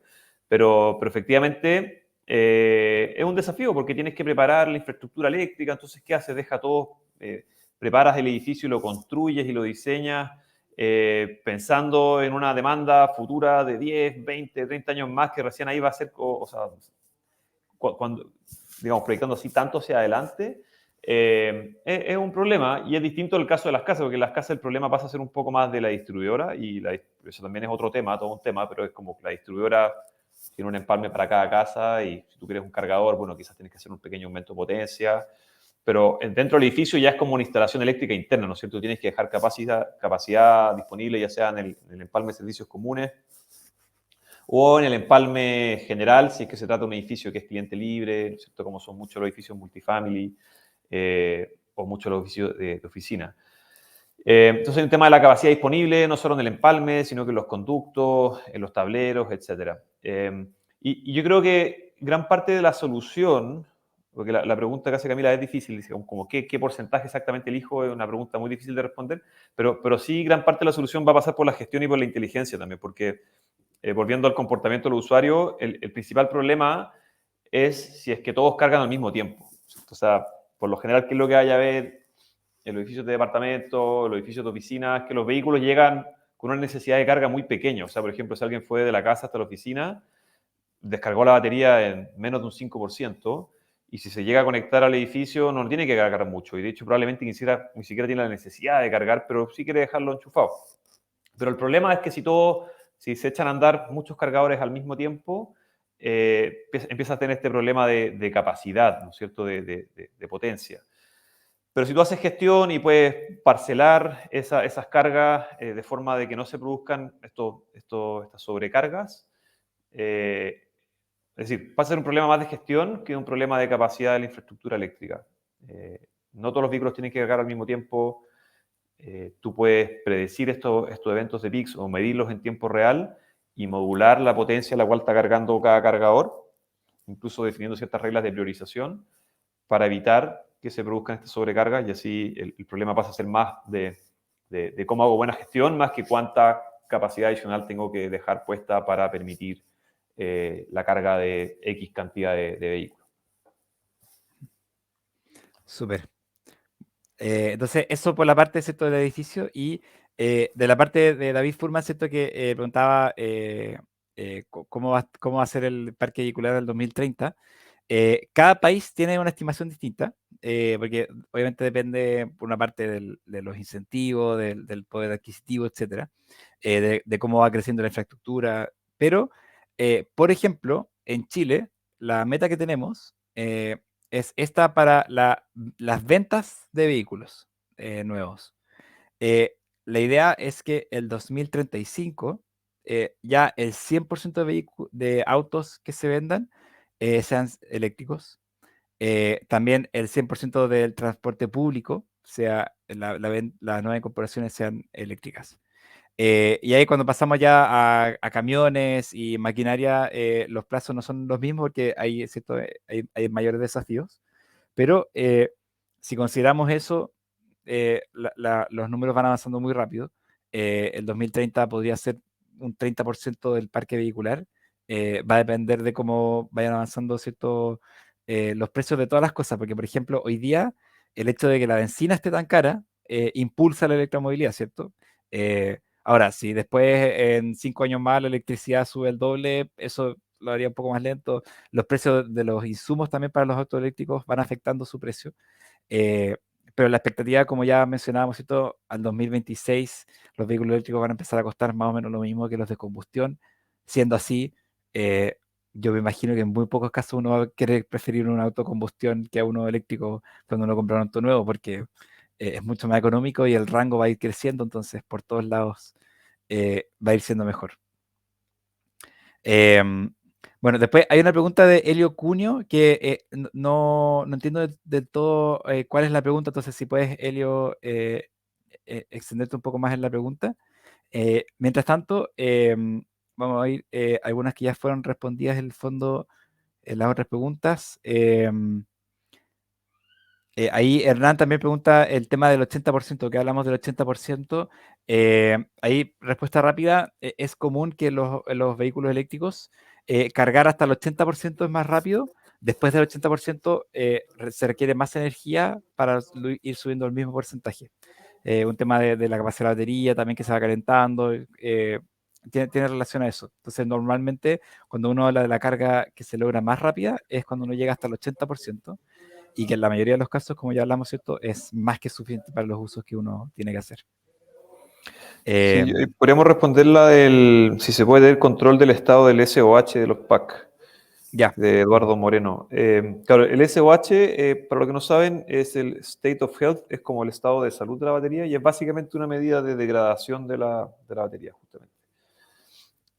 Pero efectivamente es un desafío porque tienes que preparar la infraestructura eléctrica, entonces ¿qué haces? Deja todo, preparas el edificio y lo construyes y lo diseñas pensando en una demanda futura de 10, 20, 30 años más que recién ahí va a ser, o sea, cuando, digamos, proyectando así tanto hacia adelante, es un problema y es distinto el caso de las casas, porque en las casas el problema pasa a ser un poco más de la distribuidora y eso también es otro tema, todo un tema, pero es como que la distribuidora tiene un empalme para cada casa y si tú quieres un cargador, bueno, quizás tienes que hacer un pequeño aumento de potencia, pero dentro del edificio ya es como una instalación eléctrica interna, ¿no es cierto? Tienes que dejar capacidad disponible, ya sea en el empalme de servicios comunes o en el empalme general, si es que se trata de un edificio que es cliente libre, ¿no es cierto? Como son muchos los edificios multifamily o muchos los edificios de oficina. Entonces hay un tema de la capacidad disponible, no solo en el empalme, sino que en los conductos, en los tableros, etc. Y yo creo que gran parte de la solución, porque la pregunta que hace Camila es difícil, dice, como ¿qué porcentaje exactamente elijo? Es una pregunta muy difícil de responder, pero sí gran parte de la solución va a pasar por la gestión y por la inteligencia también, porque volviendo al comportamiento del usuario, el principal problema es si es que todos cargan al mismo tiempo. O sea, por lo general, ¿qué es lo que vaya a ver en los edificios de departamento, los edificios de oficinas? Que los vehículos llegan con una necesidad de carga muy pequeña. O sea, por ejemplo, si alguien fue de la casa hasta la oficina, descargó la batería en menos de un 5%, y si se llega a conectar al edificio no tiene que cargar mucho, y de hecho probablemente ni siquiera tiene la necesidad de cargar, pero sí quiere dejarlo enchufado. Pero el problema es que si se echan a andar muchos cargadores al mismo tiempo, empieza a tener este problema de capacidad, ¿no es cierto?, de potencia. Pero si tú haces gestión y puedes parcelar esas cargas de forma de que no se produzcan estas sobrecargas, es decir, va a ser un problema más de gestión que un problema de capacidad de la infraestructura eléctrica. No todos los vehículos tienen que cargar al mismo tiempo. Tú puedes predecir estos eventos de pics o medirlos en tiempo real y modular la potencia a la cual está cargando cada cargador, incluso definiendo ciertas reglas de priorización para evitar que se produzcan estas sobrecargas, y así el problema pasa a ser más de cómo hago buena gestión, más que cuánta capacidad adicional tengo que dejar puesta para permitir la carga de X cantidad de vehículos. Súper. Entonces, eso por la parte, ¿cierto?, del edificio. Y de la parte de David Furman, ¿cierto?, que preguntaba cómo va a ser el parque vehicular del 2030. Cada país tiene una estimación distinta, porque obviamente depende, por una parte, de los incentivos, del poder adquisitivo, etcétera, de cómo va creciendo la infraestructura. Pero, por ejemplo, en Chile, la meta que tenemos es esta para las ventas de vehículos nuevos. La idea es que el 2035 ya el 100% de autos que se vendan sean eléctricos. También el 100% del transporte público, sea las nuevas incorporaciones sean eléctricas. Y ahí cuando pasamos ya a camiones y maquinaria, los plazos no son los mismos porque hay, ¿cierto? Hay mayores desafíos. Pero si consideramos eso, los números van avanzando muy rápido. El 2030 podría ser un 30% del parque vehicular. Va a depender de cómo vayan avanzando, ¿cierto? Los precios de todas las cosas, porque por ejemplo, hoy día el hecho de que la benzina esté tan cara impulsa la electromovilidad, ¿cierto? Ahora, si después en 5 años más la electricidad sube el doble, eso lo haría un poco más lento. Los precios de los insumos también para los autos eléctricos van afectando su precio. Eh, pero la expectativa, como ya mencionábamos, ¿cierto? Al 2026 los vehículos eléctricos van a empezar a costar más o menos lo mismo que los de combustión. Siendo así, eh, yo me imagino que en muy pocos casos uno va a querer preferir un auto combustión que a uno eléctrico cuando uno compra un auto nuevo, porque es mucho más económico y el rango va a ir creciendo, entonces por todos lados va a ir siendo mejor. Em, bueno, después hay una pregunta de Helio Cunio que no entiendo del todo cuál es la pregunta, entonces si puedes, Helio, extenderte un poco más en la pregunta. Mientras tanto, vamos a ir algunas que ya fueron respondidas en el fondo en las otras preguntas. Ahí Hernán también pregunta el tema del 80%, que hablamos del 80%. Ahí, respuesta rápida, es común que los vehículos eléctricos cargar hasta el 80% es más rápido. Después del 80% se requiere más energía para ir subiendo el mismo porcentaje. Un tema de la capacidad de la batería también que se va calentando, tiene relación a eso. Entonces, normalmente cuando uno habla de la carga que se logra más rápida es cuando uno llega hasta el 80% y que en la mayoría de los casos, como ya hablamos, ¿cierto? Es más que suficiente para los usos que uno tiene que hacer. Sí, podríamos responder si se puede tener control del estado del SOH de los PAC, Ya. de Eduardo Moreno. Claro, el SOH, para los que no saben, es el State of Health, es como el estado de salud de la batería y es básicamente una medida de degradación de la batería, justamente.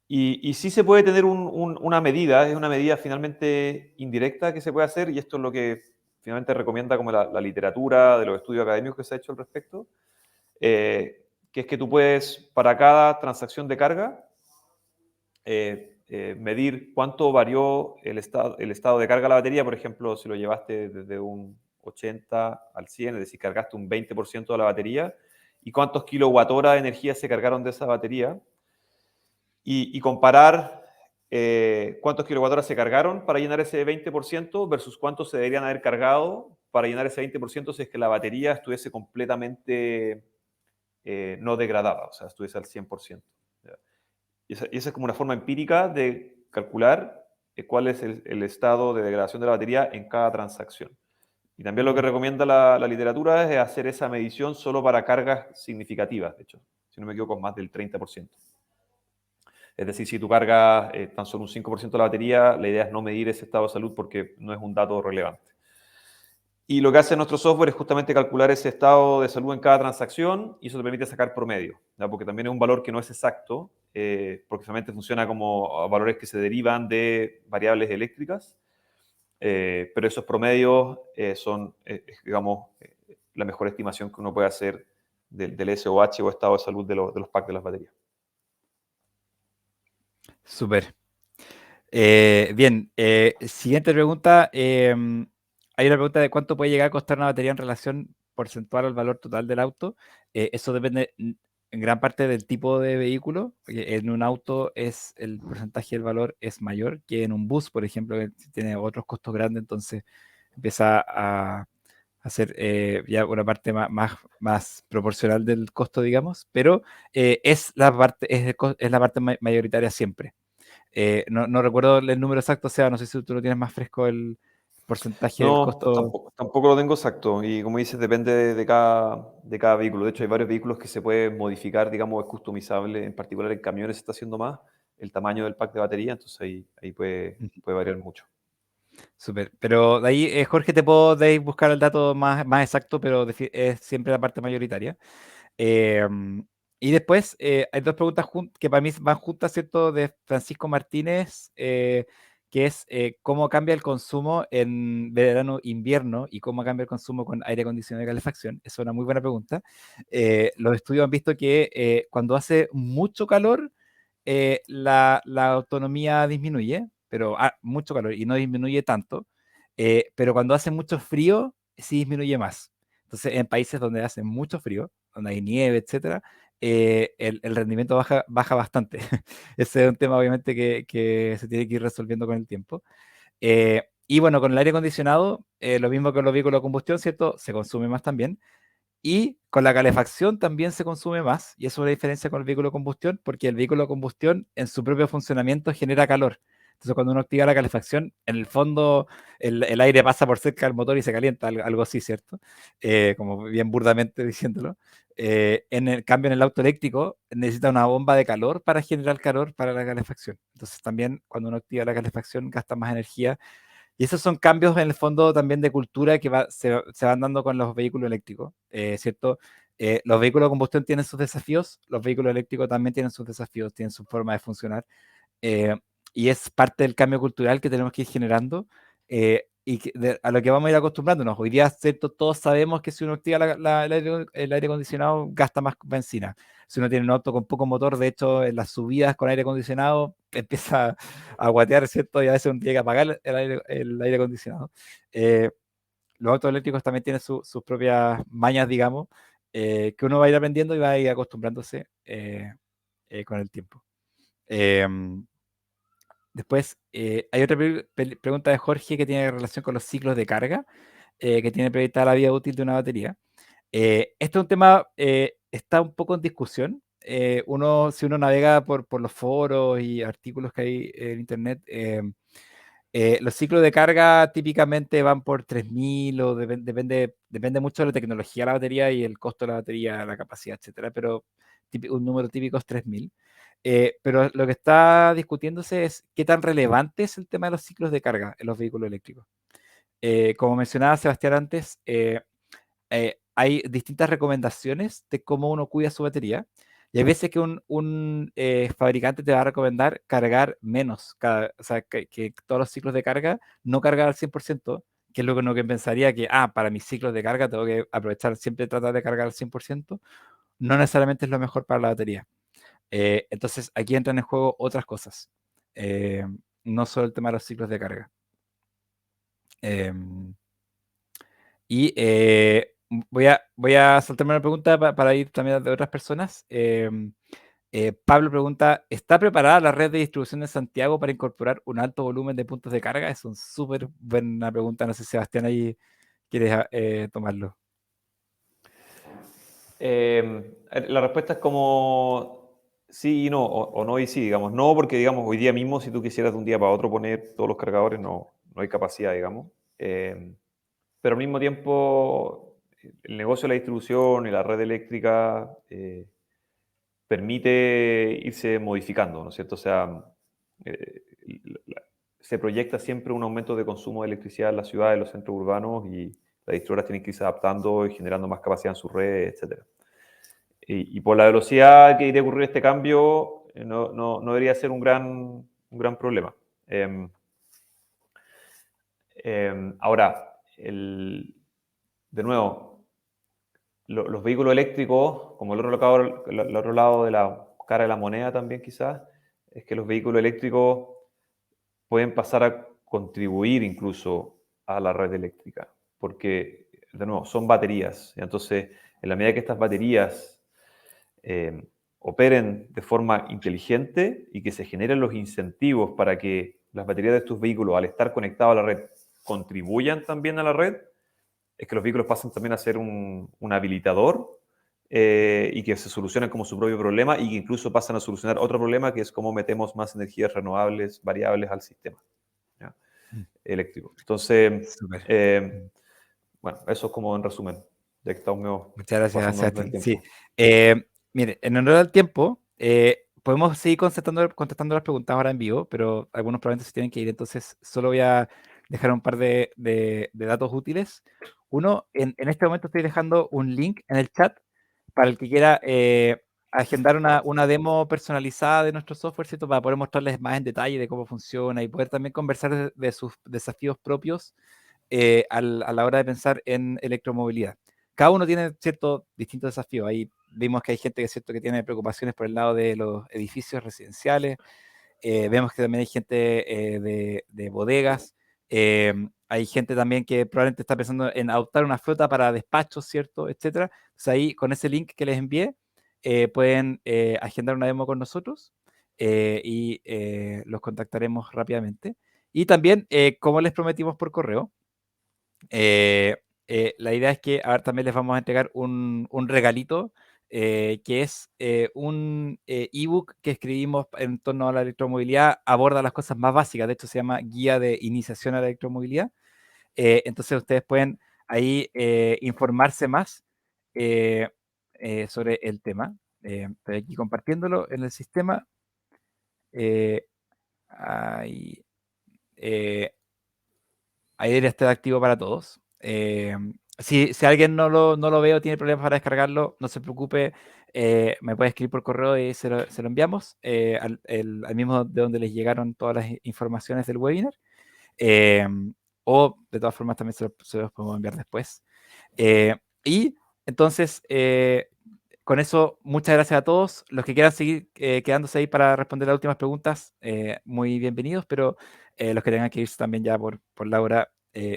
Y sí se puede tener una medida, es una medida finalmente indirecta que se puede hacer, y esto es lo que finalmente recomienda como la literatura de los estudios académicos que se ha hecho al respecto, que es que tú puedes, para cada transacción de carga, medir cuánto varió el estado de carga de la batería. Por ejemplo, si lo llevaste desde un 80 al 100, es decir, cargaste un 20% de la batería, y cuántos kilowatt-hora de energía se cargaron de esa batería, y comparar cuántos kilowatt-horas se cargaron para llenar ese 20% versus cuántos se deberían haber cargado para llenar ese 20% si es que la batería estuviese completamente no degradada, o sea, estuviese al 100%. Y esa es como una forma empírica de calcular cuál es el estado de degradación de la batería en cada transacción. Y también lo que recomienda la literatura es hacer esa medición solo para cargas significativas, de hecho, si no me equivoco, más del 30%. Es decir, si tú cargas tan solo un 5% de la batería, la idea es no medir ese estado de salud porque no es un dato relevante. Y lo que hace nuestro software es justamente calcular ese estado de salud en cada transacción, y eso te permite sacar promedio, ¿ya? Porque también es un valor que no es exacto, porque solamente funciona como valores que se derivan de variables eléctricas, pero esos promedios son, digamos, la mejor estimación que uno puede hacer del SOH o estado de salud de los packs de las baterías. Súper. Bien, siguiente pregunta. Hay una pregunta de cuánto puede llegar a costar una batería en relación porcentual al valor total del auto. Eso depende en gran parte del tipo de vehículo. En un auto el porcentaje del valor es mayor que en un bus, por ejemplo, que tiene otros costos grandes, entonces empieza a ser ya una parte más proporcional del costo, digamos, pero es la parte mayoritaria siempre. No recuerdo el número exacto, o sea, no sé si tú lo tienes más fresco el porcentaje del No, costo. tampoco lo tengo exacto. Y como dices, depende de cada vehículo. De hecho, hay varios vehículos que se pueden modificar, digamos, es customizable. En particular en camiones se está haciendo más el tamaño del pack de batería, entonces ahí puede variar mucho. Súper. Pero de ahí, Jorge, te puedo de ahí buscar el dato más exacto, pero es siempre la parte mayoritaria. Y después hay dos preguntas que para mí van juntas, ¿cierto? De Francisco Martínez, que que es cómo cambia el consumo en verano-invierno y cómo cambia el consumo con aire acondicionado y calefacción. Es una muy buena pregunta. Los estudios han visto que cuando hace mucho calor, la autonomía disminuye, pero mucho calor y no disminuye tanto. Pero cuando hace mucho frío, sí disminuye más. Entonces, en países donde hace mucho frío, donde hay nieve, etcétera, el rendimiento baja bastante. Ese es un tema, obviamente, que se tiene que ir resolviendo con el tiempo. Y bueno, con el aire acondicionado, lo mismo que con los vehículos de combustión, ¿cierto? Se consume más también. Y con la calefacción también se consume más, y eso es una diferencia con el vehículo de combustión, porque el vehículo de combustión en su propio funcionamiento genera calor. Entonces, cuando uno activa la calefacción, en el fondo el aire pasa por cerca del motor y se calienta, algo así, ¿cierto? Como bien burdamente diciéndolo. En el cambio, en el auto eléctrico necesita una bomba de calor para generar calor para la calefacción. Entonces, también cuando uno activa la calefacción gasta más energía. Y esos son cambios en el fondo también de cultura que se van dando con los vehículos eléctricos, ¿cierto? Los vehículos de combustión tienen sus desafíos, los vehículos eléctricos también tienen sus desafíos, tienen su forma de funcionar. eh, y es parte del cambio cultural que tenemos que ir generando a lo que vamos a ir acostumbrándonos. Hoy día, ¿cierto? Todos sabemos que si uno activa el aire acondicionado gasta más benzina. Si uno tiene un auto con poco motor, de hecho, en las subidas con aire acondicionado empieza a guatear, ¿cierto? Y a veces uno tiene que apagar el aire acondicionado. Eh, los autos eléctricos también tienen sus propias mañas, digamos, que uno va a ir aprendiendo y va a ir acostumbrándose con el tiempo. Después, hay otra pregunta de Jorge que tiene relación con los ciclos de carga, que tiene proyectada la vida útil de una batería. Este es un tema, está un poco en discusión. Si uno navega por los foros y artículos que hay en internet, los ciclos de carga típicamente van por 3000 o depende mucho de la tecnología de la batería y el costo de la batería, la capacidad, etcétera, pero un número típico es 3000. Pero lo que está discutiéndose es qué tan relevante es el tema de los ciclos de carga en los vehículos eléctricos. Como mencionaba Sebastián antes, hay distintas recomendaciones de cómo uno cuida su batería. Y hay veces que un fabricante te va a recomendar cargar menos, o sea, que todos los ciclos de carga no cargar al 100%, que es lo que uno que pensaría que, para mis ciclos de carga tengo que aprovechar, siempre tratar de cargar al 100%, no necesariamente es lo mejor para la batería. Entonces, aquí entran en juego otras cosas, no solo el tema de los ciclos de carga. Y voy a saltarme una pregunta para ir también de otras personas. Pablo pregunta, ¿está preparada la red de distribución de Santiago para incorporar un alto volumen de puntos de carga? Es una súper buena pregunta. No sé, Sebastián, ahí quieres tomarlo. La respuesta es como sí y no, o no y sí, digamos. No, porque, digamos, hoy día mismo, si tú quisieras de un día para otro poner todos los cargadores, no hay capacidad, digamos. Pero al mismo tiempo, el negocio de la distribución y la red eléctrica permite irse modificando, ¿no es cierto? O sea, se proyecta siempre un aumento de consumo de electricidad en las ciudades, en los centros urbanos, y las distribuidoras tienen que irse adaptando y generando más capacidad en sus redes, etc. Y por la velocidad que iría a ocurrir este cambio, no debería ser un gran problema. Ahora, de nuevo, los vehículos eléctricos, como el otro lado de la cara de la moneda también quizás, es que los vehículos eléctricos pueden pasar a contribuir incluso a la red eléctrica, porque, de nuevo, son baterías. Entonces, en la medida que estas baterías operen de forma inteligente y que se generen los incentivos para que las baterías de estos vehículos, al estar conectados a la red, contribuyan también a la red, es que los vehículos pasan también a ser un habilitador y que se solucionan como su propio problema y que incluso pasan a solucionar otro problema, que es cómo metemos más energías renovables, variables al sistema eléctrico. Entonces, bueno, eso es como en resumen, ya que estamos Muchas gracias, Sebastián. tiempo. Sí. Mire, en honor al tiempo, podemos seguir contestando las preguntas ahora en vivo, pero algunos probablemente se tienen que ir, entonces solo voy a dejar un par de datos útiles. Uno, en este momento estoy dejando un link en el chat para el que quiera agendar una demo personalizada de nuestro software, ¿cierto? Para poder mostrarles más en detalle de cómo funciona y poder también conversar de sus desafíos propios a la hora de pensar en electromovilidad. Cada uno tiene ciertos distintos desafíos. Ahí vimos que hay gente que, cierto, que tiene preocupaciones por el lado de los edificios residenciales. Vemos que también hay gente de bodegas. Hay gente también que probablemente está pensando en adoptar una flota para despachos, ¿cierto? Etcétera. Entonces ahí, con ese link que les envié, pueden agendar una demo con nosotros y los contactaremos rápidamente. Y también, como les prometimos por correo, la idea es que ahora también les vamos a entregar un regalito, que es un ebook que escribimos en torno a la electromovilidad, aborda las cosas más básicas, de hecho se llama Guía de Iniciación a la Electromovilidad. Entonces ustedes pueden ahí informarse más sobre el tema. Estoy aquí compartiéndolo en el sistema. Ahí, ahí debería estar activo para todos. Si alguien no lo ve o tiene problemas para descargarlo, no se preocupe, me puede escribir por correo y se lo enviamos al mismo de donde les llegaron todas las informaciones del webinar. O de todas formas también se los podemos enviar después. Y entonces, con eso, muchas gracias a todos. Los que quieran seguir quedándose ahí para responder las últimas preguntas, muy bienvenidos, pero los que tengan que irse también ya por la hora,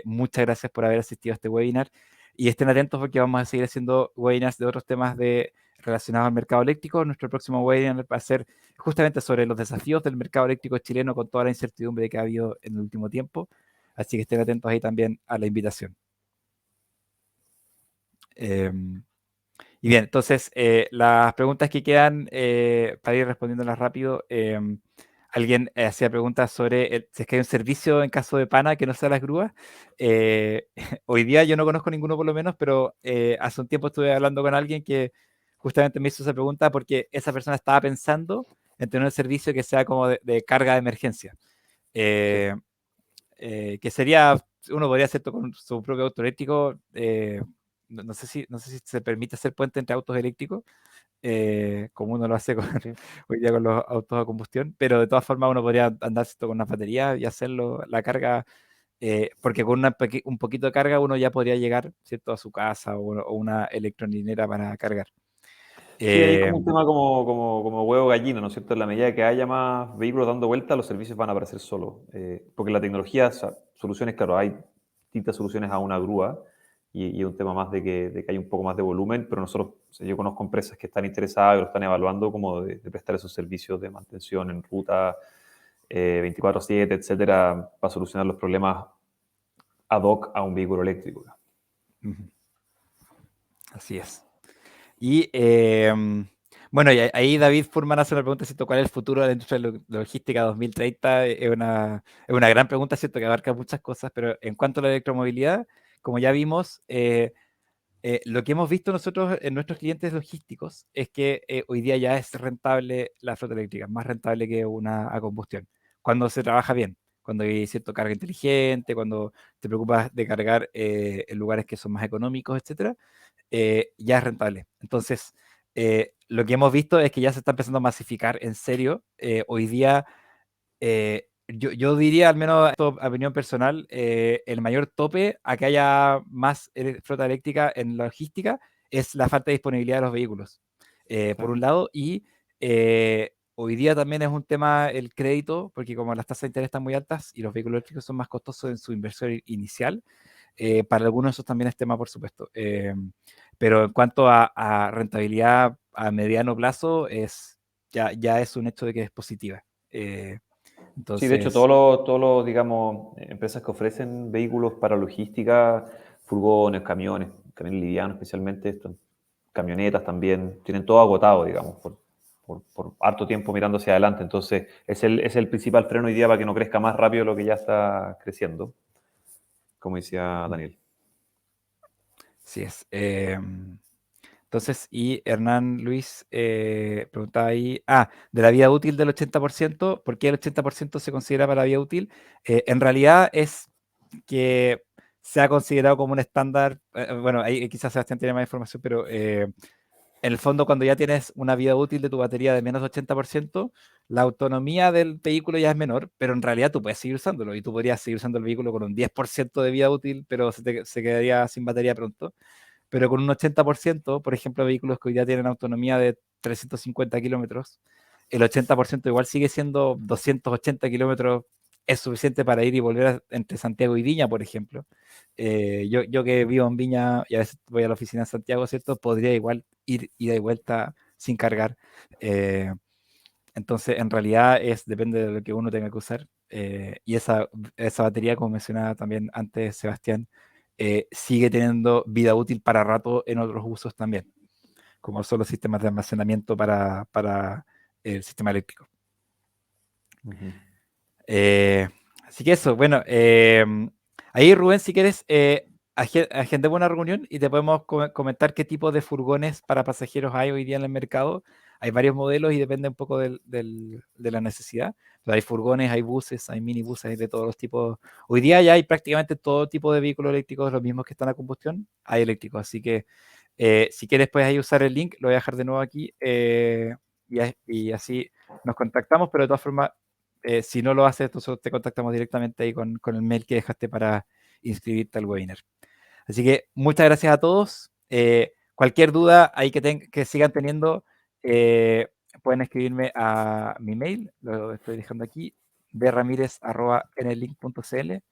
muchas gracias por haber asistido a este webinar. Y estén atentos porque vamos a seguir haciendo webinars de otros temas relacionados al mercado eléctrico. Nuestro próximo webinar va a ser justamente sobre los desafíos del mercado eléctrico chileno con toda la incertidumbre que ha habido en el último tiempo. Así que estén atentos ahí también a la invitación. Y bien, entonces, las preguntas que quedan, para ir respondiéndolas rápido, alguien hacía preguntas sobre si es que hay un servicio en caso de pana que no sea las grúas. Hoy día yo no conozco ninguno por lo menos, pero hace un tiempo estuve hablando con alguien que justamente me hizo esa pregunta porque esa persona estaba pensando en tener un servicio que sea como de carga de emergencia. Que sería, uno podría hacer esto con su propio auto eléctrico. No sé si se permite hacer puente entre autos eléctricos, como uno lo hace hoy día con los autos a combustión, pero de todas formas uno podría andar con una batería y hacerlo, la carga, porque con un poquito de carga uno ya podría llegar, ¿cierto?, a su casa o una electrolinera para cargar. Sí, ahí es como un tema como huevo gallina, ¿no es cierto? En la medida que haya más vehículos dando vuelta, los servicios van a aparecer solos. Porque la tecnología, soluciones, claro, hay distintas soluciones a una grúa y es un tema más de que hay un poco más de volumen, pero nosotros, o sea, yo conozco empresas que están interesadas y lo están evaluando como de prestar esos servicios de mantención en ruta 24/7, etcétera, para solucionar los problemas ad hoc a un vehículo eléctrico. Así es. Y bueno, y ahí David Furman hace una pregunta, ¿cierto? ¿Cuál es el futuro de la industria de la logística 2030? Es una gran pregunta, ¿cierto? Que abarca muchas cosas, pero en cuanto a la electromovilidad, como ya vimos, lo que hemos visto nosotros en nuestros clientes logísticos es que hoy día ya es rentable la flota eléctrica, más rentable que una a combustión, cuando se trabaja bien, cuando hay cierto carga inteligente, cuando te preocupas de cargar en lugares que son más económicos, etcétera, ya es rentable. Entonces, lo que hemos visto es que ya se está empezando a masificar en serio. Hoy día, yo diría, al menos esto a opinión personal, el mayor tope a que haya más flota eléctrica en la logística es la falta de disponibilidad de los vehículos, por un lado, y hoy día también es un tema el crédito, porque como las tasas de interés están muy altas y los vehículos eléctricos son más costosos en su inversión inicial, para algunos eso también es tema, por supuesto. Pero en cuanto a rentabilidad a mediano plazo, ya es un hecho de que es positiva. Sí, de hecho, Entonces, todos los, digamos, empresas que ofrecen vehículos para logística, furgones, camiones livianos especialmente, camionetas también, tienen todo agotado, digamos, por harto tiempo mirando hacia adelante. Entonces, es el principal freno hoy día para que no crezca más rápido lo que ya está creciendo, como decía Daniel. sí es. Entonces, y Hernán Luis preguntaba ahí, de la vida útil del 80%, ¿por qué el 80% se considera para la vida útil? En realidad es que se ha considerado como un estándar, bueno, ahí quizás Sebastián tiene más información, pero en el fondo, cuando ya tienes una vida útil de tu batería de menos de 80%, la autonomía del vehículo ya es menor, pero en realidad tú puedes seguir usándolo y tú podrías seguir usando el vehículo con un 10% de vida útil, pero se quedaría sin batería pronto. Pero con un 80%, por ejemplo, vehículos que hoy día tienen autonomía de 350 kilómetros, el 80% igual sigue siendo 280 kilómetros, es suficiente para ir y volver entre Santiago y Viña, por ejemplo. Yo que vivo en Viña y a veces voy a la oficina en Santiago, ¿cierto? Podría igual ir ida y vuelta sin cargar. Entonces, en realidad depende de lo que uno tenga que usar. Y esa batería, como mencionaba también antes Sebastián, sigue teniendo vida útil para rato en otros usos también, como son los sistemas de almacenamiento para el sistema eléctrico. Así que eso, bueno, ahí Rubén, si quieres, agendemos una reunión y te podemos comentar qué tipo de furgones para pasajeros hay hoy día en el mercado. Hay varios modelos y depende un poco de la necesidad. Pero hay furgones, hay buses, hay minibuses, hay de todos los tipos. Hoy día ya hay prácticamente todo tipo de vehículos eléctricos, los mismos que están a combustión, hay eléctricos. Así que si quieres puedes ahí usar el link, lo voy a dejar de nuevo aquí y así nos contactamos, pero de todas formas, si no lo haces, nosotros te contactamos directamente ahí con el mail que dejaste para inscribirte al webinar. Así que muchas gracias a todos. Cualquier duda ahí que sigan teniendo, pueden escribirme a mi mail, lo estoy dejando aquí, bramirez@nlink.cl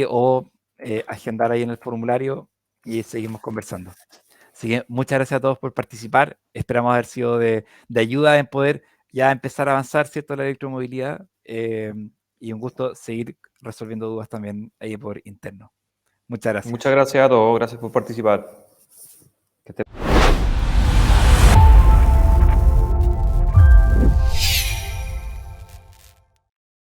o agendar ahí en el formulario y seguimos conversando. Así que muchas gracias a todos por participar. Esperamos haber sido de ayuda en poder ya empezar a avanzar, ¿cierto?, la electromovilidad. Y un gusto seguir resolviendo dudas también ahí por interno. Muchas gracias. Muchas gracias a todos, gracias por participar. Que esté-